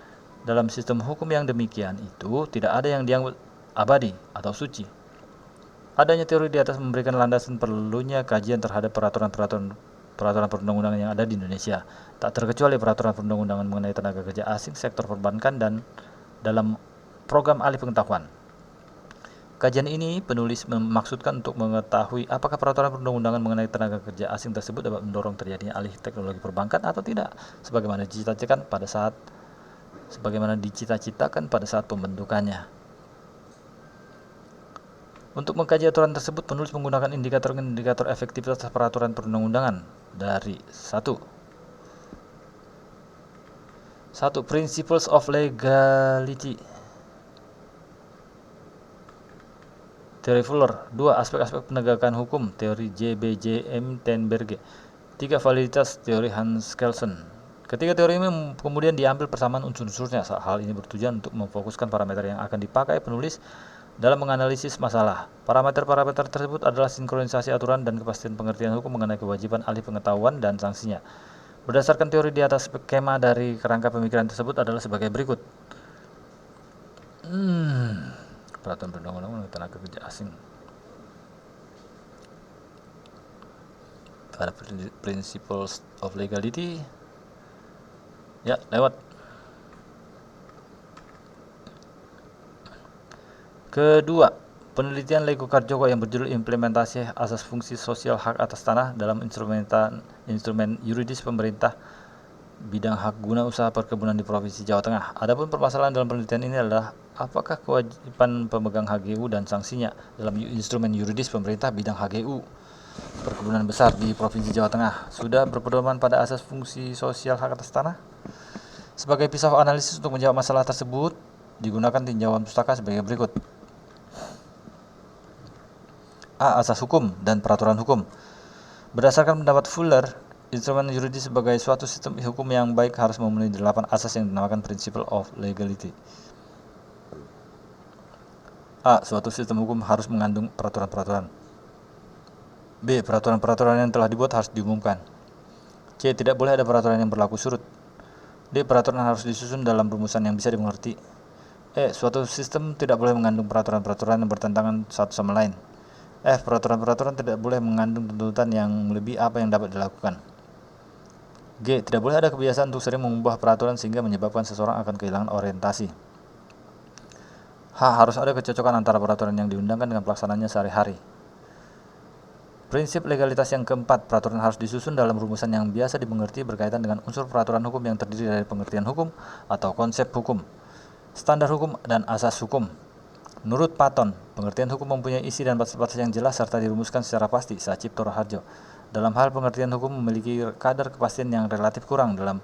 Dalam sistem hukum yang demikian itu, tidak ada yang dianggap abadi atau suci. Adanya teori di atas memberikan landasan perlunya kajian terhadap peraturan perundang-undangan yang ada di Indonesia, tak terkecuali peraturan perundang-undangan mengenai tenaga kerja asing, sektor perbankan, dan dalam program alih pengetahuan. Kajian ini penulis memaksudkan untuk mengetahui apakah peraturan perundang-undangan mengenai tenaga kerja asing tersebut dapat mendorong terjadinya alih teknologi perbankan atau tidak, sebagaimana dicita-citakan pada saat pembentukannya. Untuk mengkaji aturan tersebut, penulis menggunakan indikator efektivitas peraturan perundang-undangan dari 1. Principles of legality. Teori Fuller. 2. Aspek-aspek penegakan hukum. Teori J.B.J.M. Tenberge. 3. Validitas. Teori Hans Kelsen. Ketiga teori ini kemudian diambil persamaan unsur-unsurnya. Hal ini bertujuan untuk memfokuskan parameter yang akan dipakai penulis dalam menganalisis masalah. Parameter-parameter tersebut adalah sinkronisasi aturan dan kepastian pengertian hukum mengenai kewajiban alih pengetahuan dan sanksinya. Berdasarkan teori di atas, skema dari kerangka pemikiran tersebut adalah sebagai berikut. Peraturan perundang-undangan tenaga kerja asing. Pada principles of legality, ya lewat. Kedua, Penelitian Lego Karjoko yang berjudul Implementasi Asas Fungsi Sosial Hak Atas Tanah dalam Instrumen Yuridis Pemerintah Bidang Hak Guna Usaha Perkebunan di Provinsi Jawa Tengah. Adapun permasalahan dalam penelitian ini adalah apakah kewajiban pemegang HGU dan sanksinya dalam instrumen yuridis pemerintah bidang HGU perkebunan besar di Provinsi Jawa Tengah sudah berpedoman pada asas fungsi sosial hak atas tanah? Sebagai pisau analisis untuk menjawab masalah tersebut, digunakan tinjauan pustaka sebagai berikut. A. Asas hukum dan peraturan hukum. Berdasarkan pendapat Fuller, instrumen yuridis sebagai suatu sistem hukum yang baik harus memenuhi 8 asas yang dinamakan Principle of Legality. A. Suatu sistem hukum harus mengandung peraturan-peraturan. B. Peraturan-peraturan yang telah dibuat harus diumumkan. C. Tidak boleh ada peraturan yang berlaku surut. D. Peraturan harus disusun dalam rumusan yang bisa dimengerti. E. Suatu sistem tidak boleh mengandung peraturan-peraturan yang bertentangan satu sama lain. F. Peraturan-peraturan tidak boleh mengandung tuntutan yang melebihi apa yang dapat dilakukan. G. Tidak boleh ada kebiasaan untuk sering mengubah peraturan sehingga menyebabkan seseorang akan kehilangan orientasi. H. Harus ada kecocokan antara peraturan yang diundangkan dengan pelaksanaannya sehari-hari. Prinsip legalitas yang keempat, peraturan harus disusun dalam rumusan yang biasa dimengerti berkaitan dengan unsur peraturan hukum yang terdiri dari pengertian hukum atau konsep hukum, standar hukum, dan asas hukum. Menurut Patton, pengertian hukum mempunyai isi dan batas-batas yang jelas serta dirumuskan secara pasti, Sacipto Raharjo. Dalam hal pengertian hukum memiliki kadar kepastian yang relatif kurang. Dalam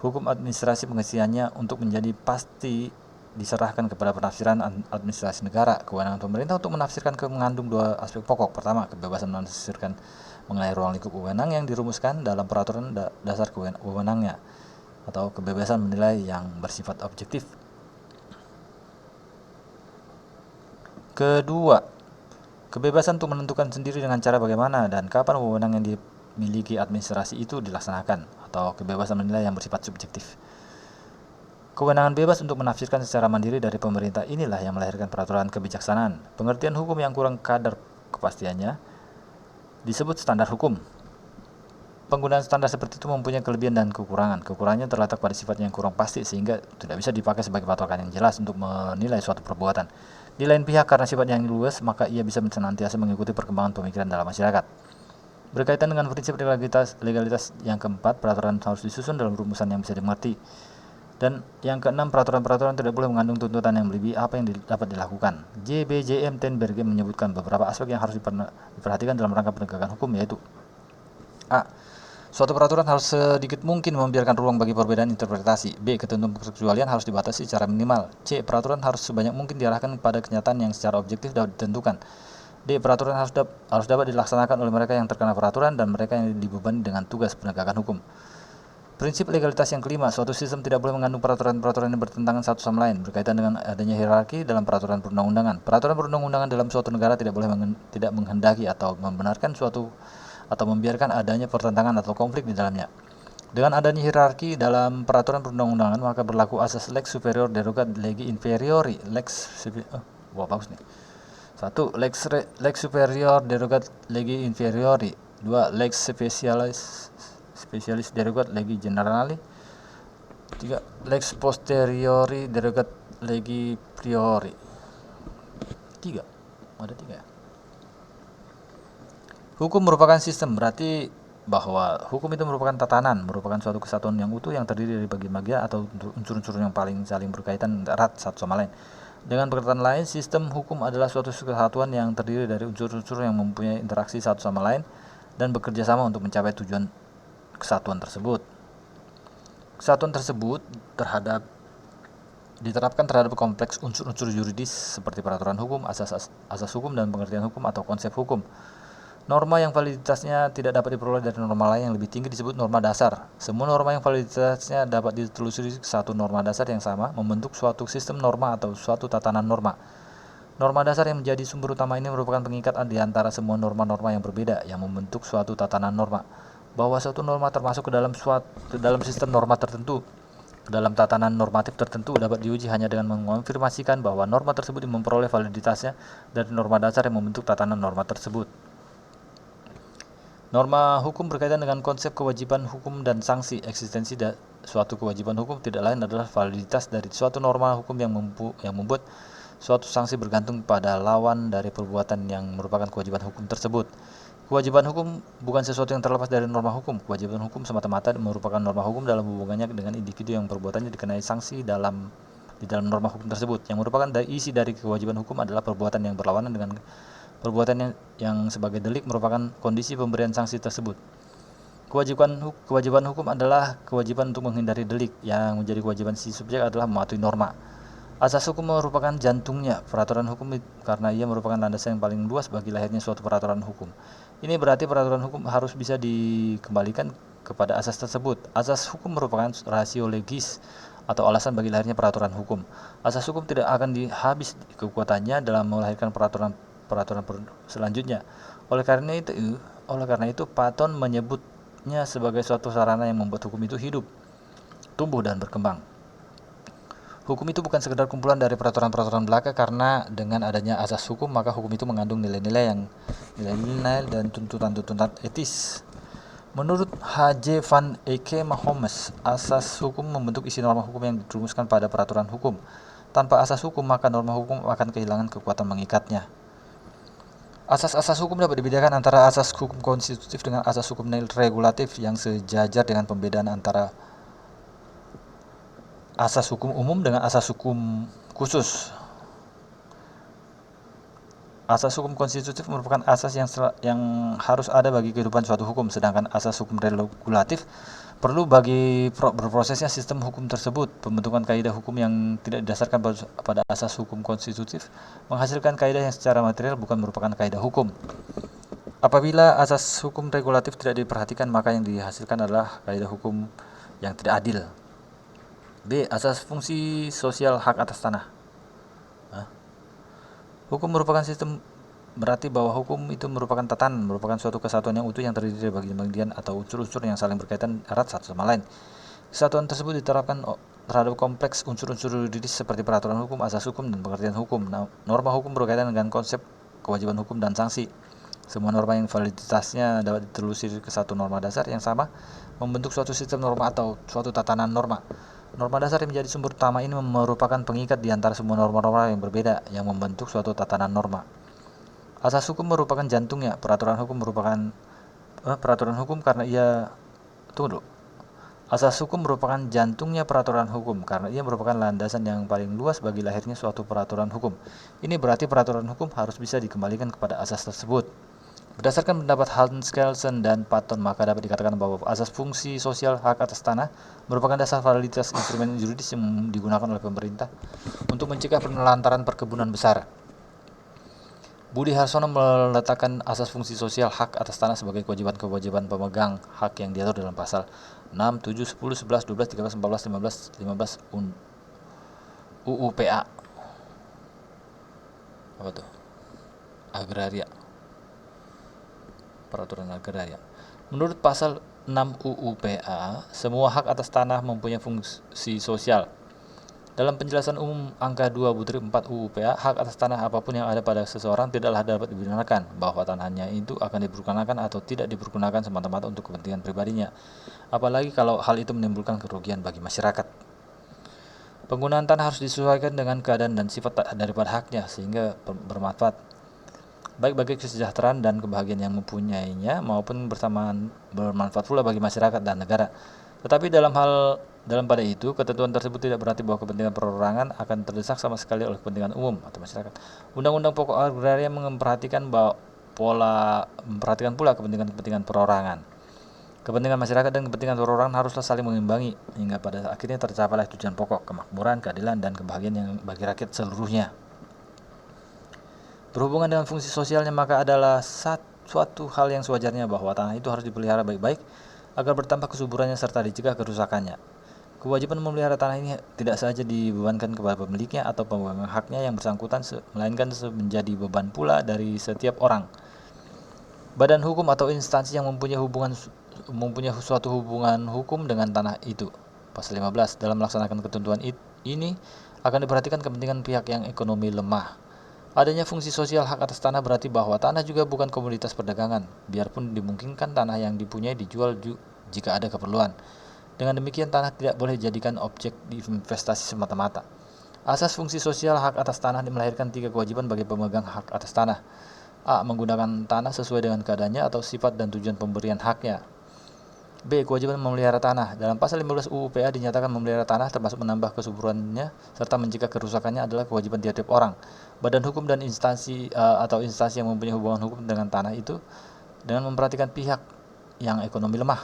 hukum administrasi pengisiannya untuk menjadi pasti diserahkan kepada penafsiran administrasi negara. Kewenangan pemerintah untuk menafsirkan mengandung 2 aspek pokok. Pertama, kebebasan menafsirkan mengenai ruang lingkup wewenang yang dirumuskan dalam peraturan dasar wewenangnya, atau kebebasan menilai yang bersifat objektif. Kedua, kebebasan untuk menentukan sendiri dengan cara bagaimana dan kapan wewenang yang dimiliki administrasi itu dilaksanakan, atau kebebasan menilai yang bersifat subjektif. Kewenangan bebas untuk menafsirkan secara mandiri dari pemerintah inilah yang melahirkan peraturan kebijaksanaan. Pengertian hukum yang kurang kadar kepastiannya disebut standar hukum. Penggunaan standar seperti itu mempunyai kelebihan dan kekurangan. Kekurangannya terletak pada sifatnya yang kurang pasti sehingga tidak bisa dipakai sebagai patokan yang jelas untuk menilai suatu perbuatan. Di lain pihak, karena sifatnya yang luas, maka ia bisa senantiasa mengikuti perkembangan pemikiran dalam masyarakat. Berkaitan dengan prinsip legalitas yang keempat, peraturan harus disusun dalam rumusan yang bisa dimengerti. Dan yang keenam, peraturan-peraturan tidak boleh mengandung tuntutan yang melebihi apa yang dapat dilakukan. JBJM Tenberge menyebutkan beberapa aspek yang harus diperhatikan dalam rangka penegakan hukum, yaitu A. Suatu peraturan harus sedikit mungkin membiarkan ruang bagi perbedaan interpretasi. B. Ketentuan kekecualian harus dibatasi secara minimal. C. Peraturan harus sebanyak mungkin diarahkan pada kenyataan yang secara objektif dapat ditentukan. D. Peraturan harus dapat dilaksanakan oleh mereka yang terkena peraturan dan mereka yang dibebani dengan tugas penegakan hukum. Prinsip legalitas yang kelima, suatu sistem tidak boleh mengandung peraturan-peraturan yang bertentangan satu sama lain berkaitan dengan adanya hierarki dalam peraturan perundang-undangan. Peraturan perundang-undangan dalam suatu negara tidak boleh tidak menghendaki atau membenarkan suatu atau membiarkan adanya pertentangan atau konflik di dalamnya. Dengan adanya hierarki dalam peraturan perundang-undangan, maka berlaku asas lex superior derogat legi inferiori. Bagus nih. 1. Lex superior derogat legi inferiori. 2. Lex specialis derogat legi generali. 3. Lex posteriori derogat legi priori. 3. Ada 3 ya? Hukum merupakan sistem, berarti bahwa hukum itu merupakan tatanan, merupakan suatu kesatuan yang utuh yang terdiri dari bagian-bagian atau unsur-unsur yang paling saling berkaitan erat satu sama lain. Dengan perkataan lain, sistem hukum adalah suatu kesatuan yang terdiri dari unsur-unsur yang mempunyai interaksi satu sama lain dan bekerja sama untuk mencapai tujuan kesatuan tersebut. Kesatuan tersebut diterapkan terhadap kompleks unsur-unsur yuridis seperti peraturan hukum, asas hukum, dan pengertian hukum atau konsep hukum. Norma yang validitasnya tidak dapat diperoleh dari norma lain yang lebih tinggi disebut norma dasar. Semua norma yang validitasnya dapat ditelusuri satu norma dasar yang sama membentuk suatu sistem norma atau suatu tatanan norma. Norma dasar yang menjadi sumber utama ini merupakan pengikat di antara semua norma-norma yang berbeda yang membentuk suatu tatanan norma. Bahwa suatu norma termasuk ke dalam sistem norma tertentu, dalam tatanan normatif tertentu dapat diuji hanya dengan mengonfirmasikan bahwa norma tersebut memperoleh validitasnya dari norma dasar yang membentuk tatanan norma tersebut. Norma hukum berkaitan dengan konsep kewajiban hukum dan sanksi. Eksistensi suatu kewajiban hukum tidak lain adalah validitas dari suatu norma hukum yang membuat Suatu sanksi bergantung pada lawan dari perbuatan yang merupakan kewajiban hukum tersebut. Kewajiban hukum bukan sesuatu yang terlepas dari norma hukum. Kewajiban hukum semata-mata merupakan norma hukum dalam hubungannya dengan individu yang perbuatannya dikenai sanksi di dalam norma hukum tersebut. Yang merupakan isi dari kewajiban hukum adalah perbuatan yang berlawanan dengan perbuatan yang sebagai delik merupakan kondisi pemberian sanksi tersebut. Kewajiban hukum adalah kewajiban untuk menghindari delik. Yang menjadi kewajiban si subjek adalah mematuhi norma. Asas hukum merupakan jantungnya peraturan hukum karena ia merupakan landasan yang paling luas bagi lahirnya suatu peraturan hukum. Ini berarti peraturan hukum harus bisa dikembalikan kepada asas tersebut. Asas hukum merupakan rasio legis atau alasan bagi lahirnya peraturan hukum. Asas hukum tidak akan habis kekuatannya dalam melahirkan peraturan selanjutnya. Oleh karena itu Platon menyebutnya sebagai suatu sarana yang membuat hukum itu hidup, tumbuh dan berkembang. Hukum itu bukan sekedar kumpulan dari peraturan-peraturan belaka, karena dengan adanya asas hukum maka hukum itu mengandung nilai-nilai dan tuntutan-tuntutan etis. Menurut H.J. van Eyck-Mahomes, asas hukum membentuk isi norma hukum yang dirumuskan pada peraturan hukum. Tanpa asas hukum maka norma hukum akan kehilangan kekuatan mengikatnya. Asas-asas hukum dapat dibedakan antara asas hukum konstitutif dengan asas hukum regulatif yang sejajar dengan pembedaan antara asas hukum umum dengan asas hukum khusus. Asas hukum konstitutif merupakan asas yang harus ada bagi kehidupan suatu hukum, sedangkan asas hukum regulatif perlu bagi berprosesnya sistem hukum tersebut. Pembentukan kaidah hukum yang tidak didasarkan pada asas hukum konstitutif menghasilkan kaidah yang secara material bukan merupakan kaidah hukum. Apabila asas hukum regulatif tidak diperhatikan, maka yang dihasilkan adalah kaidah hukum yang tidak adil. B. Asas fungsi sosial hak atas tanah. Hukum merupakan sistem, berarti bahwa hukum itu merupakan tatanan, merupakan suatu kesatuan yang utuh yang terdiri dari bagian-bagian atau unsur-unsur yang saling berkaitan erat satu sama lain. Kesatuan tersebut diterapkan terhadap kompleks unsur-unsur yuridis seperti peraturan hukum, asas hukum, dan pengertian hukum. Norma hukum berkaitan dengan konsep kewajiban hukum dan sanksi. Semua norma yang validitasnya dapat ditelusuri ke satu norma dasar yang sama membentuk suatu sistem norma atau suatu tatanan norma. Norma dasar yang menjadi sumber utama ini merupakan pengikat di antara semua norma-norma yang berbeda yang membentuk suatu tatanan norma. Asas hukum merupakan jantungnya. Peraturan hukum karena ia Asas hukum merupakan jantungnya peraturan hukum karena ia merupakan landasan yang paling luas bagi lahirnya suatu peraturan hukum. Ini berarti peraturan hukum harus bisa dikembalikan kepada asas tersebut. Berdasarkan pendapat Hans Kelsen dan Platon, maka dapat dikatakan bahwa asas fungsi sosial hak atas tanah merupakan dasar validitas instrumen yuridis yang digunakan oleh pemerintah untuk mencegah penelantaran perkebunan besar. Budi Harsono meletakkan asas fungsi sosial hak atas tanah sebagai kewajiban-kewajiban pemegang hak yang diatur dalam pasal 6, 7, 10, 11, 12, 13, 14, 15 UU PA. Apa tuh? Agraria. Peraturan agraria. Menurut pasal 6 UU PA, semua hak atas tanah mempunyai fungsi sosial. Dalam penjelasan umum angka 2/4 UU PA, hak atas tanah apapun yang ada pada seseorang tidaklah dapat dibenarkan bahwa tanahnya itu akan dipergunakan atau tidak dipergunakan semata-mata untuk kepentingan pribadinya, apalagi kalau hal itu menimbulkan kerugian bagi masyarakat. Penggunaan tanah harus disesuaikan dengan keadaan dan sifat daripada haknya sehingga bermanfaat baik bagi kesejahteraan dan kebahagiaan yang mempunyainya maupun bersamaan bermanfaat pula bagi masyarakat dan negara. Tetapi dalam pada itu, ketentuan tersebut tidak berarti bahwa kepentingan perorangan akan terdesak sama sekali oleh kepentingan umum atau masyarakat. Undang-Undang Pokok Agraria memperhatikan pula kepentingan perorangan. Kepentingan masyarakat dan kepentingan perorangan haruslah saling mengimbangi hingga pada akhirnya tercapailah tujuan pokok, kemakmuran, keadilan, dan kebahagiaan yang bagi rakyat seluruhnya. Berhubungan dengan fungsi sosialnya, maka adalah suatu hal yang sewajarnya bahwa tanah itu harus dipelihara baik-baik agar bertambah kesuburannya serta dicegah kerusakannya. Kewajiban memelihara tanah ini tidak saja dibebankan kepada pemiliknya atau pemegang haknya yang bersangkutan, melainkan menjadi beban pula dari setiap orang. Badan hukum atau instansi yang mempunyai suatu hubungan hukum dengan tanah itu. Pasal 15. Dalam melaksanakan ketentuan ini akan diperhatikan kepentingan pihak yang ekonomi lemah. Adanya fungsi sosial hak atas tanah berarti bahwa tanah juga bukan komoditas perdagangan, biarpun dimungkinkan tanah yang dipunyai dijual jika ada keperluan. Dengan demikian tanah tidak boleh dijadikan objek investasi semata-mata. Asas fungsi sosial hak atas tanah melahirkan 3 kewajiban bagi pemegang hak atas tanah. A. Menggunakan tanah sesuai dengan keadaannya atau sifat dan tujuan pemberian haknya. B. Kewajiban memelihara tanah. Dalam pasal 15 UU PA dinyatakan memelihara tanah termasuk menambah kesuburannya serta mencegah kerusakannya adalah kewajiban tiap-tiap orang, badan hukum dan instansi atau instansi yang mempunyai hubungan hukum dengan tanah itu dengan memperhatikan pihak yang ekonomi lemah.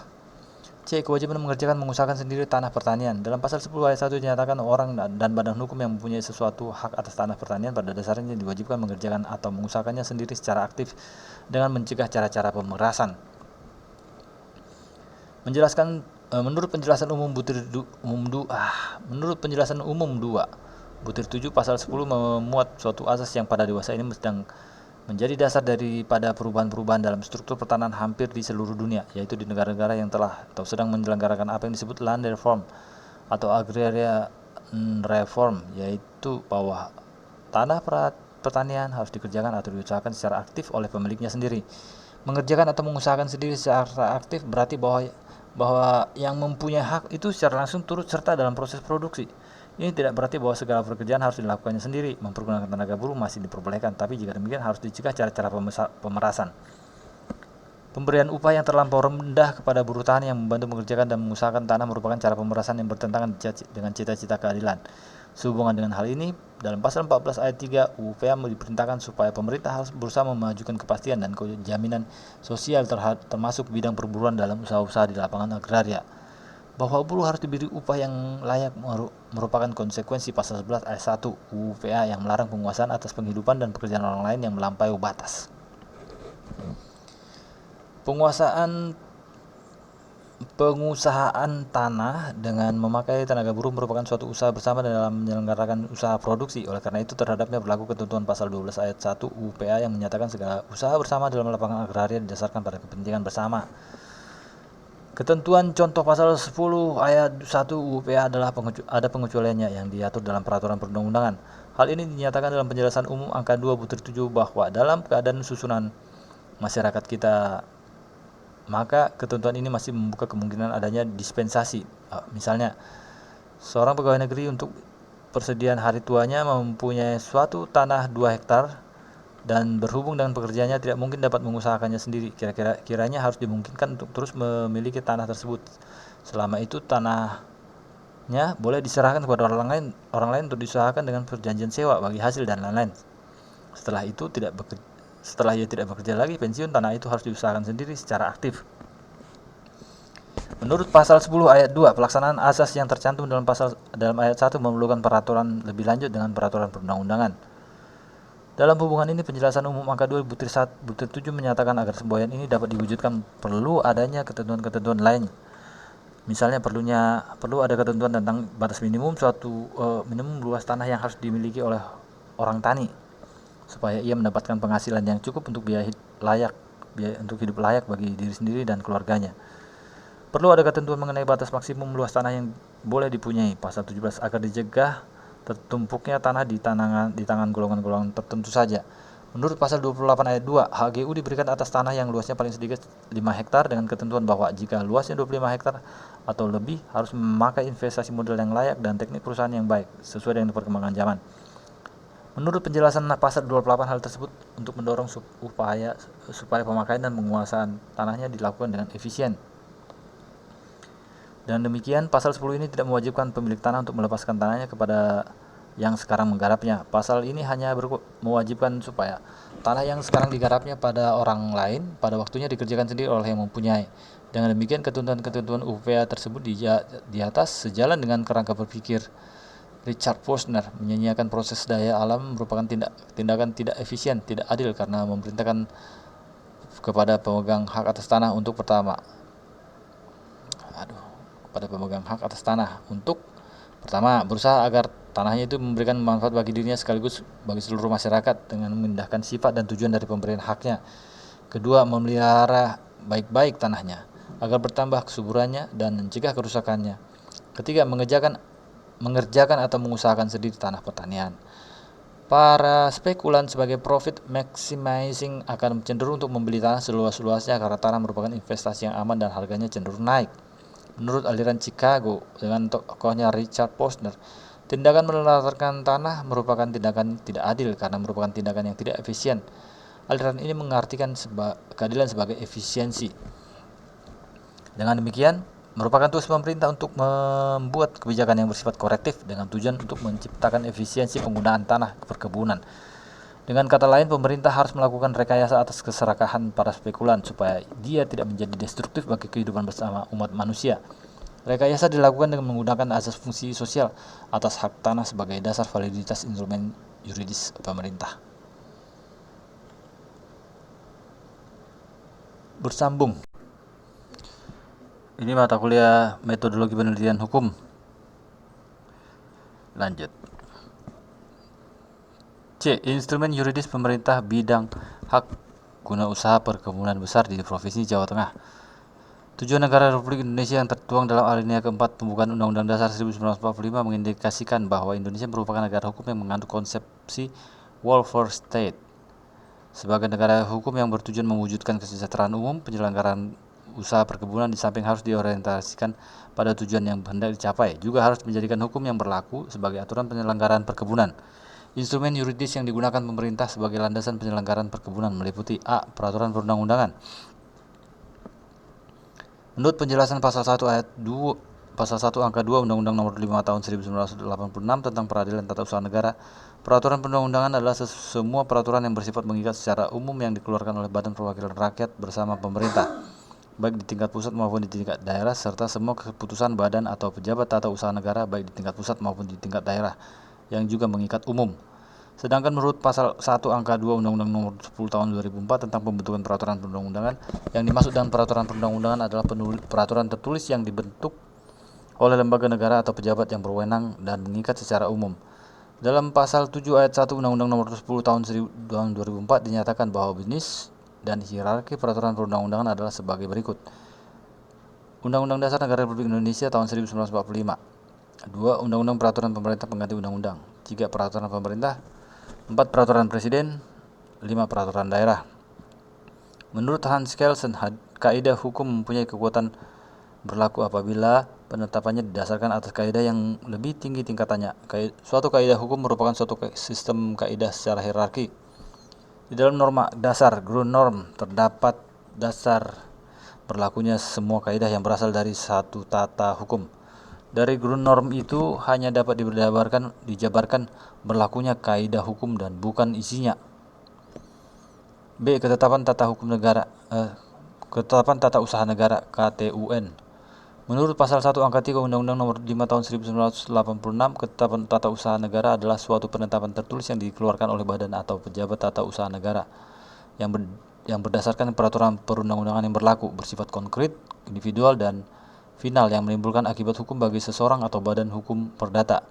C. Kewajiban mengerjakan mengusahakan sendiri tanah pertanian. Dalam pasal 10 ayat 1 dinyatakan orang dan badan hukum yang mempunyai sesuatu hak atas tanah pertanian pada dasarnya diwajibkan mengerjakan atau mengusahakannya sendiri secara aktif dengan mencegah cara-cara pemerasan. Menurut penjelasan umum butir 7 pasal 10 memuat suatu asas yang pada dewasa ini sedang menjadi dasar daripada perubahan-perubahan dalam struktur pertanahan hampir di seluruh dunia, yaitu di negara-negara yang telah atau sedang menyelenggarakan apa yang disebut land reform atau agraria reform, yaitu bahwa tanah pertanian harus dikerjakan atau diusahakan secara aktif oleh pemiliknya sendiri. Mengerjakan atau mengusahakan sendiri secara aktif berarti bahwa yang mempunyai hak itu secara langsung turut serta dalam proses produksi. Ini tidak berarti bahwa segala pekerjaan harus dilakukannya sendiri. Mempergunakan tenaga buruh masih diperbolehkan, tapi jika demikian harus dicegah cara-cara pemerasan. Pemberian upah yang terlampau rendah kepada buruh tani yang membantu mengerjakan dan mengusahakan tanah merupakan cara pemerasan yang bertentangan dengan cita-cita keadilan. Sehubungan dengan hal ini, dalam pasal 14 ayat 3 UU PA diperintahkan supaya pemerintah harus berusaha memajukan kepastian dan jaminan sosial termasuk bidang perburuan dalam usaha-usaha di lapangan agraria. Bahwa buruh harus diberi upah yang layak merupakan konsekuensi pasal 11 ayat 1 UU PA yang melarang penguasaan atas penghidupan dan pekerjaan orang lain yang melampaui batas. Pengusahaan tanah dengan memakai tenaga buruh merupakan suatu usaha bersama dalam menyelenggarakan usaha produksi. Oleh karena itu terhadapnya berlaku ketentuan pasal 12 ayat 1 UU PA yang menyatakan segala usaha bersama dalam lapangan agraria didasarkan pada kepentingan bersama. Ketentuan contoh pasal 10 ayat 1 UU PA adalah ada pengecualiannya yang diatur dalam peraturan perundang-undangan. Hal ini dinyatakan dalam penjelasan umum angka 2 butir 7 bahwa dalam keadaan susunan masyarakat kita, maka ketentuan ini masih membuka kemungkinan adanya dispensasi. Misalnya, seorang pegawai negeri untuk persediaan hari tuanya mempunyai suatu tanah 2 hektar dan berhubung dengan pekerjaannya tidak mungkin dapat mengusahakannya sendiri. Kiranya harus dimungkinkan untuk terus memiliki tanah tersebut. Selama itu tanahnya boleh diserahkan kepada orang lain untuk diusahakan dengan perjanjian sewa bagi hasil dan lain-lain. Setelah ia tidak bekerja lagi pensiun, tanah itu harus diusahakan sendiri secara aktif. Menurut pasal 10 ayat 2, pelaksanaan asas yang tercantum dalam ayat 1 memerlukan peraturan lebih lanjut dengan peraturan perundang-undangan. Dalam hubungan ini, penjelasan umum angka 2 butir 7 menyatakan agar semboyan ini dapat diwujudkan perlu adanya ketentuan-ketentuan lain. Misalnya perlu ada ketentuan tentang batas minimum minimum luas tanah yang harus dimiliki oleh orang tani supaya ia mendapatkan penghasilan yang cukup untuk biaya hidup layak bagi diri sendiri dan keluarganya. Perlu ada ketentuan mengenai batas maksimum luas tanah yang boleh dipunyai, pasal 17, agar dicegah tertumpuknya tanah di tangan golongan-golongan tertentu saja. Menurut pasal 28 ayat 2, HGU diberikan atas tanah yang luasnya paling sedikit 5 hektar dengan ketentuan bahwa jika luasnya 25 hektar atau lebih harus memakai investasi modal yang layak dan teknik perusahaan yang baik sesuai dengan perkembangan zaman. Menurut penjelasan pasal 28, hal tersebut untuk mendorong supaya pemakaian dan penguasaan tanahnya dilakukan dengan efisien. Dan demikian, pasal 10 ini tidak mewajibkan pemilik tanah untuk melepaskan tanahnya kepada yang sekarang menggarapnya. Pasal ini hanya mewajibkan supaya tanah yang sekarang digarapnya pada orang lain pada waktunya dikerjakan sendiri oleh yang mempunyai. Dengan demikian, ketentuan-ketentuan UPA tersebut di atas sejalan dengan kerangka berpikir Richard Posner menyanyiakan proses daya alam merupakan tindakan tidak efisien, tidak adil karena memerintahkan kepada pemegang hak atas tanah untuk berusaha agar tanahnya itu memberikan manfaat bagi dirinya sekaligus bagi seluruh masyarakat dengan memindahkan sifat dan tujuan dari pemberian haknya. Kedua, memelihara baik-baik tanahnya agar bertambah kesuburannya dan mencegah kerusakannya. Ketiga, mengerjakan atau mengusahakan sendiri tanah pertanian. Para spekulan sebagai profit maximizing akan cenderung untuk membeli tanah seluas-luasnya karena tanah merupakan investasi yang aman dan harganya cenderung naik. Menurut aliran Chicago dengan tokohnya Richard Posner, Tindakan menelantarkan tanah merupakan tindakan tidak adil karena merupakan tindakan yang tidak efisien. Aliran ini mengartikan keadilan sebagai efisiensi. Dengan demikian, merupakan tugas pemerintah untuk membuat kebijakan yang bersifat korektif dengan tujuan untuk menciptakan efisiensi penggunaan tanah perkebunan. Dengan kata lain, pemerintah harus melakukan rekayasa atas keserakahan para spekulan supaya dia tidak menjadi destruktif bagi kehidupan bersama umat manusia. Rekayasa dilakukan dengan menggunakan asas fungsi sosial atas hak tanah sebagai dasar validitas instrumen yuridis pemerintah. Bersambung. Ini mata kuliah metodologi penelitian hukum. Lanjut. C. Instrumen yuridis pemerintah bidang hak guna usaha perkebunan besar di Provinsi Jawa Tengah. Tujuan negara Republik Indonesia yang tertuang dalam alinea keempat pembukaan Undang-Undang Dasar 1945 mengindikasikan bahwa Indonesia merupakan negara hukum yang mengandung konsepsi welfare state. Sebagai negara hukum yang bertujuan mewujudkan kesejahteraan umum, penyelenggaraan usaha perkebunan di samping harus diorientasikan pada tujuan yang hendak dicapai, juga harus menjadikan hukum yang berlaku sebagai aturan penyelenggaraan perkebunan. Instrumen yuridis yang digunakan pemerintah sebagai landasan penyelenggaraan perkebunan meliputi A. Peraturan perundang-undangan. Menurut penjelasan pasal 1 ayat 2 pasal 1 angka 2 Undang-Undang Nomor 5 Tahun 1986 tentang Peradilan Tata Usaha Negara, peraturan perundang-undangan adalah semua peraturan yang bersifat mengikat secara umum yang dikeluarkan oleh Badan Perwakilan Rakyat bersama pemerintah, baik di tingkat pusat maupun di tingkat daerah, serta semua keputusan badan atau pejabat tata usaha negara baik di tingkat pusat maupun di tingkat daerah yang juga mengikat umum. Sedangkan menurut pasal 1 angka 2 Undang-Undang Nomor 10 Tahun 2004 tentang pembentukan peraturan perundang-undangan, yang dimaksud dengan peraturan perundang-undangan adalah peraturan tertulis yang dibentuk oleh lembaga negara atau pejabat yang berwenang dan mengikat secara umum. Dalam pasal 7 ayat 1 Undang-Undang Nomor 10 Tahun 2004 dinyatakan bahwa jenis dan hierarki peraturan perundang-undangan adalah sebagai berikut. Undang-Undang Dasar Negara Republik Indonesia tahun 1945. 2. Undang-Undang Peraturan Pemerintah Pengganti Undang-Undang. 3. Peraturan Pemerintah. 4. Peraturan Presiden. 5. Peraturan Daerah. Menurut Hans Kelsen, kaidah hukum mempunyai kekuatan berlaku apabila penetapannya didasarkan atas kaidah yang lebih tinggi tingkatannya. Suatu kaidah hukum merupakan suatu sistem kaidah secara hierarki. Di dalam norma dasar Grundnorm terdapat dasar berlakunya semua kaidah yang berasal dari satu tata hukum. Dari Grundnorm itu hanya dapat dijabarkan berlakunya kaidah hukum dan bukan isinya. B. Ketetapan tata hukum negara, ketetapan tata usaha negara (KTUN). Menurut pasal 1 angka 3 Undang-Undang Nomor 5 Tahun 1986, ketetapan tata usaha negara adalah suatu penetapan tertulis yang dikeluarkan oleh badan atau pejabat tata usaha negara yang berdasarkan peraturan perundang-undangan yang berlaku, bersifat konkret, individual, dan final yang menimbulkan akibat hukum bagi seseorang atau badan hukum perdata.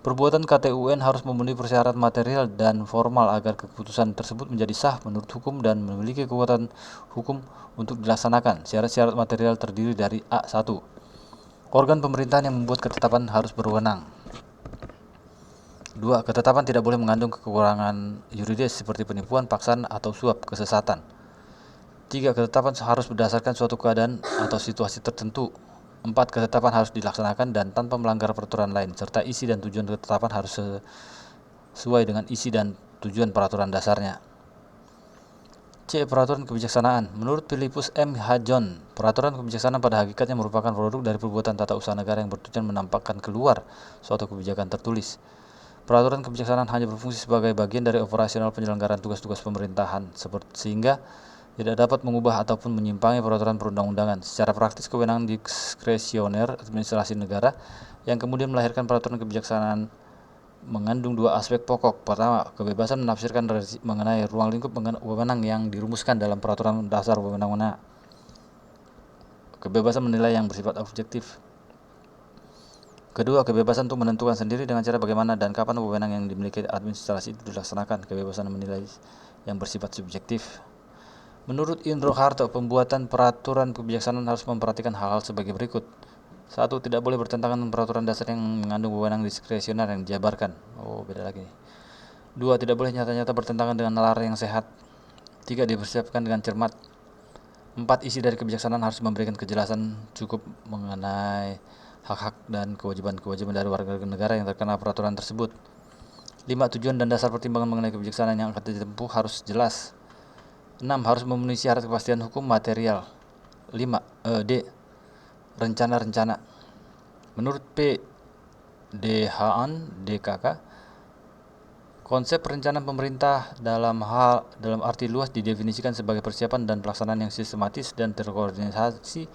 Perbuatan KTUN harus memenuhi persyaratan material dan formal agar keputusan tersebut menjadi sah menurut hukum dan memiliki kekuatan hukum untuk dilaksanakan. Syarat-syarat material terdiri dari A1. Organ pemerintahan yang membuat ketetapan harus berwenang. 2. Ketetapan tidak boleh mengandung kekurangan yuridis seperti penipuan, paksaan, atau suap, kesesatan. 3. Ketetapan harus berdasarkan suatu keadaan atau situasi tertentu. 4. Ketetapan harus dilaksanakan dan tanpa melanggar peraturan lain, serta isi dan tujuan ketetapan harus sesuai dengan isi dan tujuan peraturan dasarnya. C. Peraturan kebijaksanaan. Menurut Philippus M. Hajon, peraturan kebijaksanaan pada hakikatnya merupakan produk dari perbuatan tata usaha negara yang bertujuan menampakkan keluar suatu kebijakan tertulis. Peraturan kebijaksanaan hanya berfungsi sebagai bagian dari operasional penyelenggaraan tugas-tugas pemerintahan, sehingga tidak dapat mengubah ataupun menyimpangi peraturan perundang-undangan. Secara praktis, kewenangan diskresioner administrasi negara yang kemudian melahirkan peraturan kebijaksanaan mengandung dua aspek pokok. Pertama, kebebasan menafsirkan mengenai ruang lingkup wewenang yang dirumuskan dalam peraturan dasar wewenang. Kebebasan menilai yang bersifat objektif. Kedua, kebebasan untuk menentukan sendiri dengan cara bagaimana dan kapan wewenang yang dimiliki administrasi itu dilaksanakan. Kebebasan menilai yang bersifat subjektif. Menurut Indro Harto, pembuatan peraturan kebijaksanaan harus memperhatikan hal-hal sebagai berikut. 1. Tidak boleh bertentangan dengan peraturan dasar yang mengandung wewenang diskresioner yang dijabarkan. Beda lagi. 2. Tidak boleh nyata-nyata bertentangan dengan nalar yang sehat. 3. Dipersiapkan dengan cermat. 4. Isi dari kebijaksanaan harus memberikan kejelasan cukup mengenai hak-hak dan kewajiban-kewajiban dari warga negara yang terkena peraturan tersebut. 5. Tujuan dan dasar pertimbangan mengenai kebijaksanaan yang akan ditempuh harus jelas. 6. Harus memenuhi syarat kepastian hukum material. D. Rencana-rencana. Menurut P. DHAN DKK, konsep perencanaan pemerintah dalam arti luas didefinisikan sebagai persiapan dan pelaksanaan yang sistematis dan terkoordinasi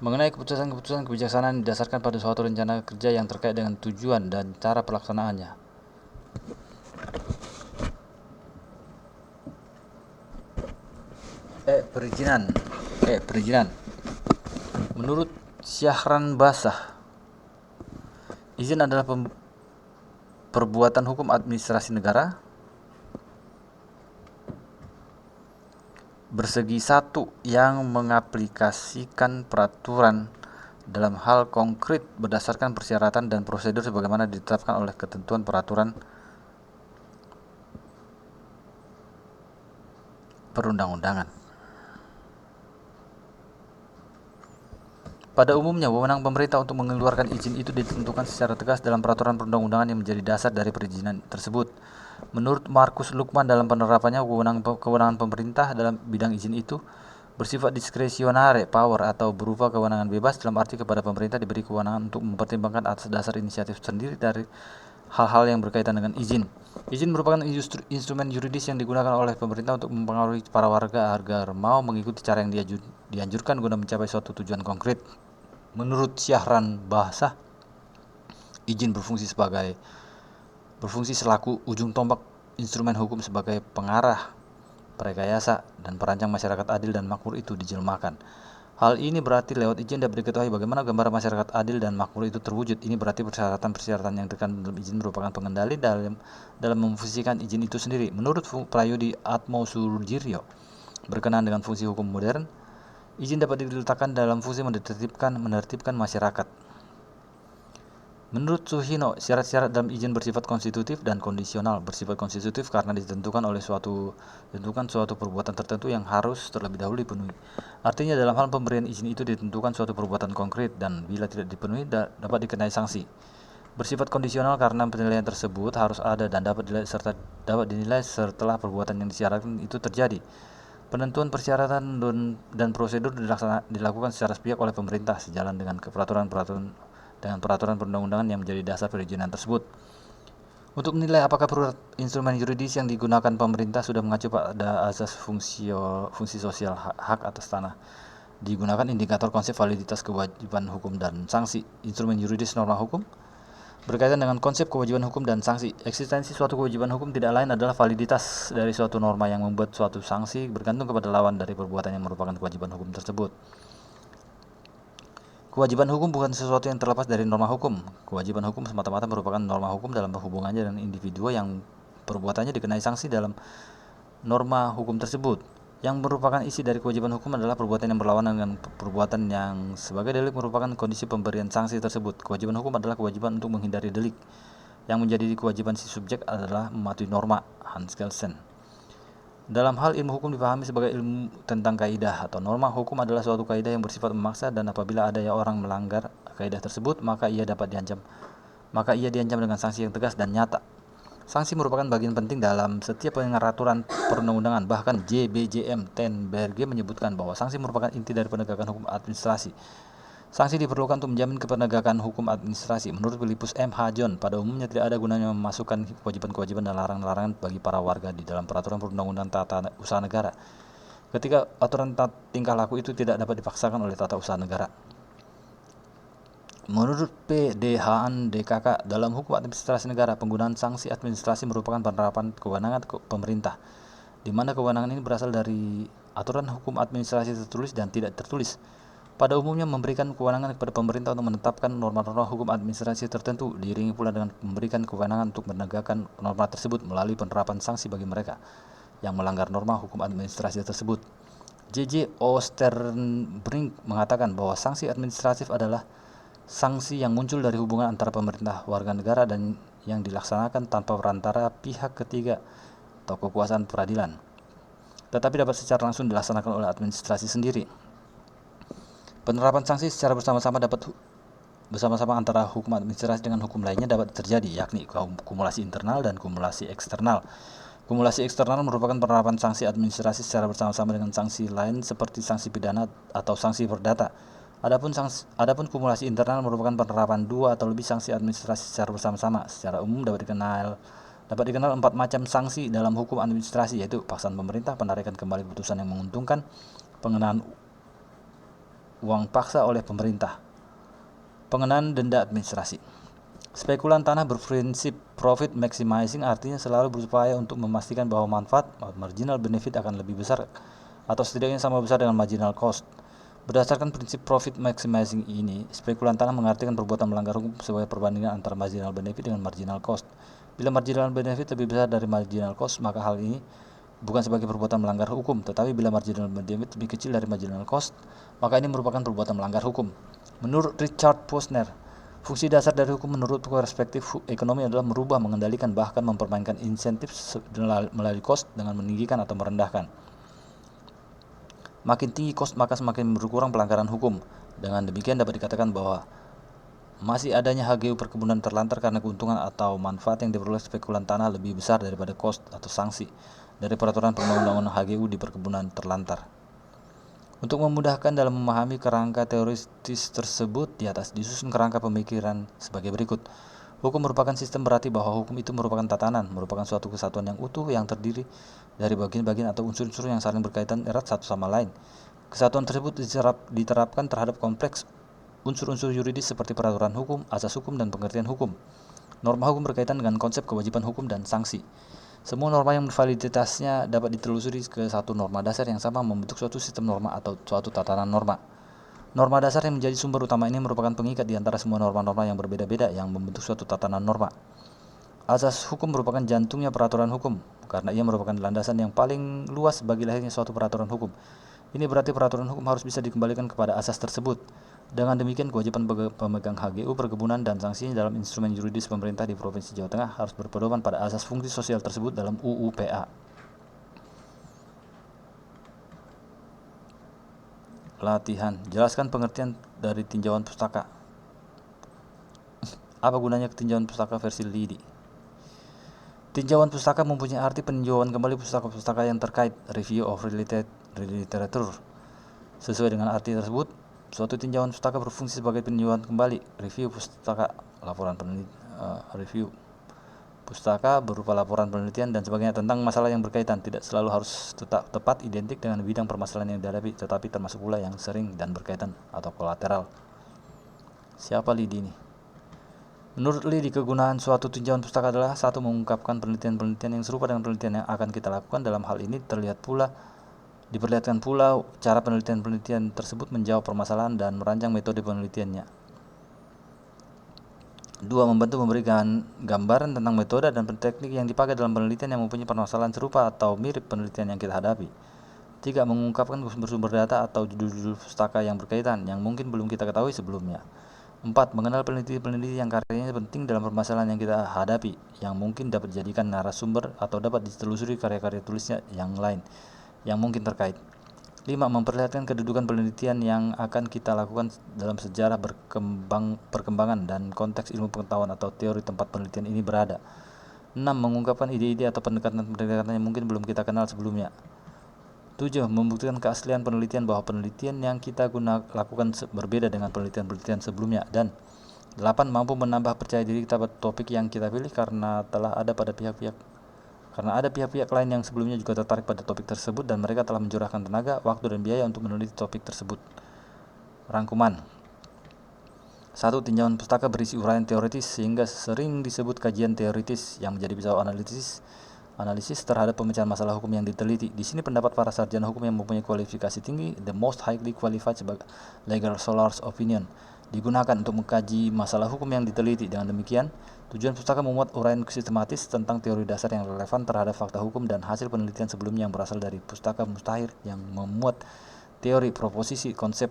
mengenai keputusan-keputusan kebijaksanaan didasarkan pada suatu rencana kerja yang terkait dengan tujuan dan cara pelaksanaannya. Perizinan. Menurut Syahran Basah, izin adalah perbuatan hukum administrasi negara bersegi satu yang mengaplikasikan peraturan dalam hal konkret berdasarkan persyaratan dan prosedur sebagaimana ditetapkan oleh ketentuan peraturan perundang-undangan. Pada umumnya, wewenang pemerintah untuk mengeluarkan izin itu ditentukan secara tegas dalam peraturan perundang-undangan yang menjadi dasar dari perizinan tersebut. Menurut Markus Lukman, dalam penerapannya, kewenangan pemerintah dalam bidang izin itu bersifat diskresionare power atau berupa kewenangan bebas, dalam arti kepada pemerintah diberi kewenangan untuk mempertimbangkan atas dasar inisiatif sendiri dari hal-hal yang berkaitan dengan izin. Izin merupakan instrumen yuridis yang digunakan oleh pemerintah untuk mempengaruhi para warga agar mau mengikuti cara yang dianjurkan guna mencapai suatu tujuan konkret. Menurut Syahran Basah, izin berfungsi selaku ujung tombak instrumen hukum sebagai pengarah, perekayasa, dan perancang masyarakat adil dan makmur itu dijelmakan. Hal ini berarti lewat izin dapat diketahui bagaimana gambaran masyarakat adil dan makmur itu terwujud. Ini berarti persyaratan-persyaratan yang terkandung dalam izin merupakan pengendali dalam memfungsikan izin itu sendiri. Menurut Prayudi Atmosurjiryo, berkenaan dengan fungsi hukum modern, izin dapat diletakkan dalam fungsi menertibkan masyarakat. Menurut Suhino, syarat-syarat dalam izin bersifat konstitutif dan kondisional. Bersifat konstitutif karena ditentukan suatu perbuatan tertentu yang harus terlebih dahulu dipenuhi. Artinya dalam hal pemberian izin itu ditentukan suatu perbuatan konkret dan bila tidak dipenuhi dapat dikenai sanksi. Bersifat kondisional karena penilaian tersebut harus ada dan dapat dinilai setelah perbuatan yang disyaratkan itu terjadi. Penentuan persyaratan dan prosedur dilakukan secara sepihak oleh pemerintah sejalan dengan peraturan perundang-undangan yang menjadi dasar perizinan tersebut. Untuk menilai apakah instrumen yuridis yang digunakan pemerintah sudah mengacu pada asas fungsi sosial hak atas tanah, digunakan indikator konsep validitas kewajiban hukum dan sanksi. Instrumen yuridis norma hukum berkaitan dengan konsep kewajiban hukum dan sanksi. Eksistensi suatu kewajiban hukum tidak lain adalah validitas dari suatu norma yang membuat suatu sanksi bergantung kepada lawan dari perbuatan yang merupakan kewajiban hukum tersebut. Kewajiban hukum bukan sesuatu yang terlepas dari norma hukum. Kewajiban hukum semata-mata merupakan norma hukum dalam hubungannya dengan individu yang perbuatannya dikenai sanksi dalam norma hukum tersebut. Yang merupakan isi dari kewajiban hukum adalah perbuatan yang berlawanan dengan perbuatan yang sebagai delik merupakan kondisi pemberian sanksi tersebut. Kewajiban hukum adalah kewajiban untuk menghindari delik. Yang menjadi kewajiban si subjek adalah mematuhi norma. Hans Kelsen. Dalam hal ilmu hukum dipahami sebagai ilmu tentang kaidah atau norma hukum adalah suatu kaidah yang bersifat memaksa, dan apabila ada orang melanggar kaidah tersebut maka ia diancam dengan sanksi yang tegas dan nyata. Sanksi merupakan bagian penting dalam setiap pengaturan perundang-undangan. Bahkan JBJM Tenberge menyebutkan bahwa sanksi merupakan inti dari penegakan hukum administrasi. Sanksi diperlukan untuk menjamin kepenegakan hukum administrasi. Menurut Philippus M. Hajon, pada umumnya tidak ada gunanya memasukkan kewajiban-kewajiban dan larangan-larangan bagi para warga di dalam peraturan perundang-undangan tata usaha negara, ketika aturan tingkah laku itu tidak dapat dipaksakan oleh tata usaha negara. Menurut PDHAN DKK, dalam hukum administrasi negara, penggunaan sanksi administrasi merupakan penerapan kewenangan pemerintah, di mana kewenangan ini berasal dari aturan hukum administrasi tertulis dan tidak tertulis. Pada umumnya memberikan kewenangan kepada pemerintah untuk menetapkan norma-norma hukum administrasi tertentu, diiringi pula dengan memberikan kewenangan untuk menegakkan norma tersebut melalui penerapan sanksi bagi mereka yang melanggar norma hukum administrasi tersebut. J.J. Oosterbrink mengatakan bahwa sanksi administratif adalah sanksi yang muncul dari hubungan antara pemerintah warga negara dan yang dilaksanakan tanpa perantara pihak ketiga atau kekuasaan peradilan, tetapi dapat secara langsung dilaksanakan oleh administrasi sendiri. Penerapan sanksi secara bersama-sama dapat bersama-sama antara hukum administrasi dengan hukum lainnya dapat terjadi, yakni kumulasi internal dan kumulasi eksternal. Kumulasi eksternal merupakan penerapan sanksi administrasi secara bersama-sama dengan sanksi lain seperti sanksi pidana atau sanksi perdata. Adapun kumulasi internal merupakan penerapan 2 atau lebih sanksi administrasi secara bersama-sama. Secara umum dapat dikenal 4 macam sanksi dalam hukum administrasi, yaitu paksaan pemerintah, penarikan kembali putusan yang menguntungkan, pengenaan uang paksa oleh pemerintah, pengenaan denda administrasi. Spekulan tanah berprinsip profit maximizing, artinya selalu berupaya untuk memastikan bahwa manfaat marginal benefit akan lebih besar atau setidaknya sama besar dengan marginal cost. Berdasarkan prinsip profit maximizing ini, spekulan tanah mengartikan perbuatan melanggar hukum sebagai perbandingan antara marginal benefit dengan marginal cost. Bila marginal benefit lebih besar dari marginal cost, maka hal ini bukan sebagai perbuatan melanggar hukum, tetapi bila marginal benefit lebih kecil dari marginal cost, maka ini merupakan perbuatan melanggar hukum. Menurut Richard Posner, fungsi dasar dari hukum menurut perspektif ekonomi adalah merubah, mengendalikan, bahkan mempermainkan insentif melalui cost dengan meninggikan atau merendahkan. Makin tinggi cost maka semakin berkurang pelanggaran hukum. Dengan demikian dapat dikatakan bahwa masih adanya HGU perkebunan terlantar karena keuntungan atau manfaat yang diperoleh spekulan tanah lebih besar daripada cost atau sanksi dari peraturan perundang-undangan HGU di perkebunan terlantar. Untuk memudahkan dalam memahami kerangka teoritis tersebut, di atas disusun kerangka pemikiran sebagai berikut. Hukum merupakan sistem, berarti bahwa hukum itu merupakan tatanan, merupakan suatu kesatuan yang utuh yang terdiri dari bagian-bagian atau unsur-unsur yang saling berkaitan erat satu sama lain. Kesatuan tersebut diterapkan terhadap kompleks unsur-unsur yuridis seperti peraturan hukum, asas hukum, dan pengertian hukum. Norma hukum berkaitan dengan konsep kewajiban hukum dan sanksi. Semua norma yang validitasnya dapat ditelusuri ke satu norma dasar yang sama membentuk suatu sistem norma atau suatu tatanan norma. Norma dasar yang menjadi sumber utama ini merupakan pengikat di antara semua norma-norma yang berbeda-beda yang membentuk suatu tatanan norma. Asas hukum merupakan jantungnya peraturan hukum, karena ia merupakan landasan yang paling luas bagi lahirnya suatu peraturan hukum. Ini berarti peraturan hukum harus bisa dikembalikan kepada asas tersebut. Dengan demikian, kewajiban pemegang HGU perkebunan dan sanksinya dalam instrumen yuridis pemerintah di Provinsi Jawa Tengah harus berpedoman pada asas fungsi sosial tersebut dalam UU PA. Latihan. Jelaskan pengertian dari tinjauan pustaka. Apa gunanya tinjauan pustaka versi Lidi? Tinjauan pustaka mempunyai arti peninjauan kembali pustaka-pustaka yang terkait, review of related literature. Sesuai dengan arti tersebut, suatu tinjauan pustaka berfungsi sebagai peninjauan kembali, review pustaka, review pustaka berupa laporan penelitian dan sebagainya tentang masalah yang berkaitan. Tidak selalu harus tepat identik dengan bidang permasalahan yang dihadapi, tetapi termasuk pula yang sering dan berkaitan atau kolateral. Siapa Lidi ini? Menurut Lidi, kegunaan suatu tinjauan pustaka adalah satu, mengungkapkan penelitian-penelitian yang serupa dengan penelitian yang akan kita lakukan. Dalam hal ini diperlihatkan pula cara penelitian-penelitian tersebut menjawab permasalahan dan merancang metode penelitiannya. 2. Membantu memberikan gambaran tentang metode dan teknik yang dipakai dalam penelitian yang mempunyai permasalahan serupa atau mirip penelitian yang kita hadapi. 3. Mengungkapkan sumber-sumber data atau judul-judul pustaka yang berkaitan yang mungkin belum kita ketahui sebelumnya. 4. Mengenal peneliti-peneliti yang karyanya penting dalam permasalahan yang kita hadapi, yang mungkin dapat dijadikan narasumber atau dapat ditelusuri karya-karya tulisnya yang lain yang mungkin terkait. 5. Memperlihatkan kedudukan penelitian yang akan kita lakukan dalam sejarah perkembangan dan konteks ilmu pengetahuan atau teori tempat penelitian ini berada. 6. Mengungkapkan ide-ide atau pendekatan-pendekatan yang mungkin belum kita kenal sebelumnya. 7. Membuktikan keaslian penelitian, bahwa penelitian yang kita lakukan berbeda dengan penelitian-penelitian sebelumnya. Dan 8. Mampu menambah percaya diri kita pada topik yang kita pilih karena ada pihak-pihak lain yang sebelumnya juga tertarik pada topik tersebut dan mereka telah mencurahkan tenaga, waktu, dan biaya untuk meneliti topik tersebut. Rangkuman. 1. Tinjauan pustaka berisi uraian teoritis sehingga sering disebut kajian teoritis yang menjadi pisau analisis terhadap pemecahan masalah hukum yang diteliti. Di sini pendapat para sarjana hukum yang mempunyai kualifikasi tinggi, the most highly qualified sebagai legal scholars opinion, digunakan untuk mengkaji masalah hukum yang diteliti. Dengan demikian, tujuan pustaka memuat uraian sistematis tentang teori dasar yang relevan terhadap fakta hukum dan hasil penelitian sebelumnya yang berasal dari pustaka mustahir yang memuat teori, proposisi, konsep,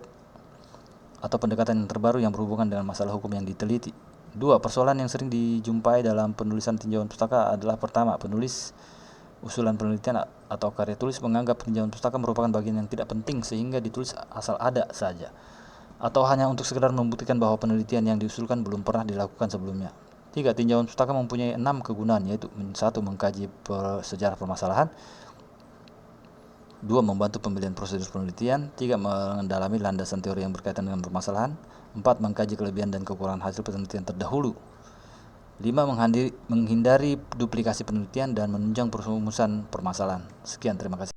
atau pendekatan yang terbaru yang berhubungan dengan masalah hukum yang diteliti. 2. Persoalan yang sering dijumpai dalam penulisan tinjauan pustaka adalah: pertama, penulis usulan penelitian atau karya tulis menganggap tinjauan pustaka merupakan bagian yang tidak penting sehingga ditulis asal ada saja. atau hanya untuk sekedar membuktikan bahwa penelitian yang diusulkan belum pernah dilakukan sebelumnya. 3. Tinjauan pustaka mempunyai 6 kegunaan, yaitu 1. Mengkaji sejarah permasalahan, 2. Membantu pembelian prosedur penelitian, 3. Mendalami landasan teori yang berkaitan dengan permasalahan, 4. Mengkaji kelebihan dan kekurangan hasil penelitian terdahulu, 5. Menghindari duplikasi penelitian dan menunjang perumusan permasalahan. Sekian, terima kasih.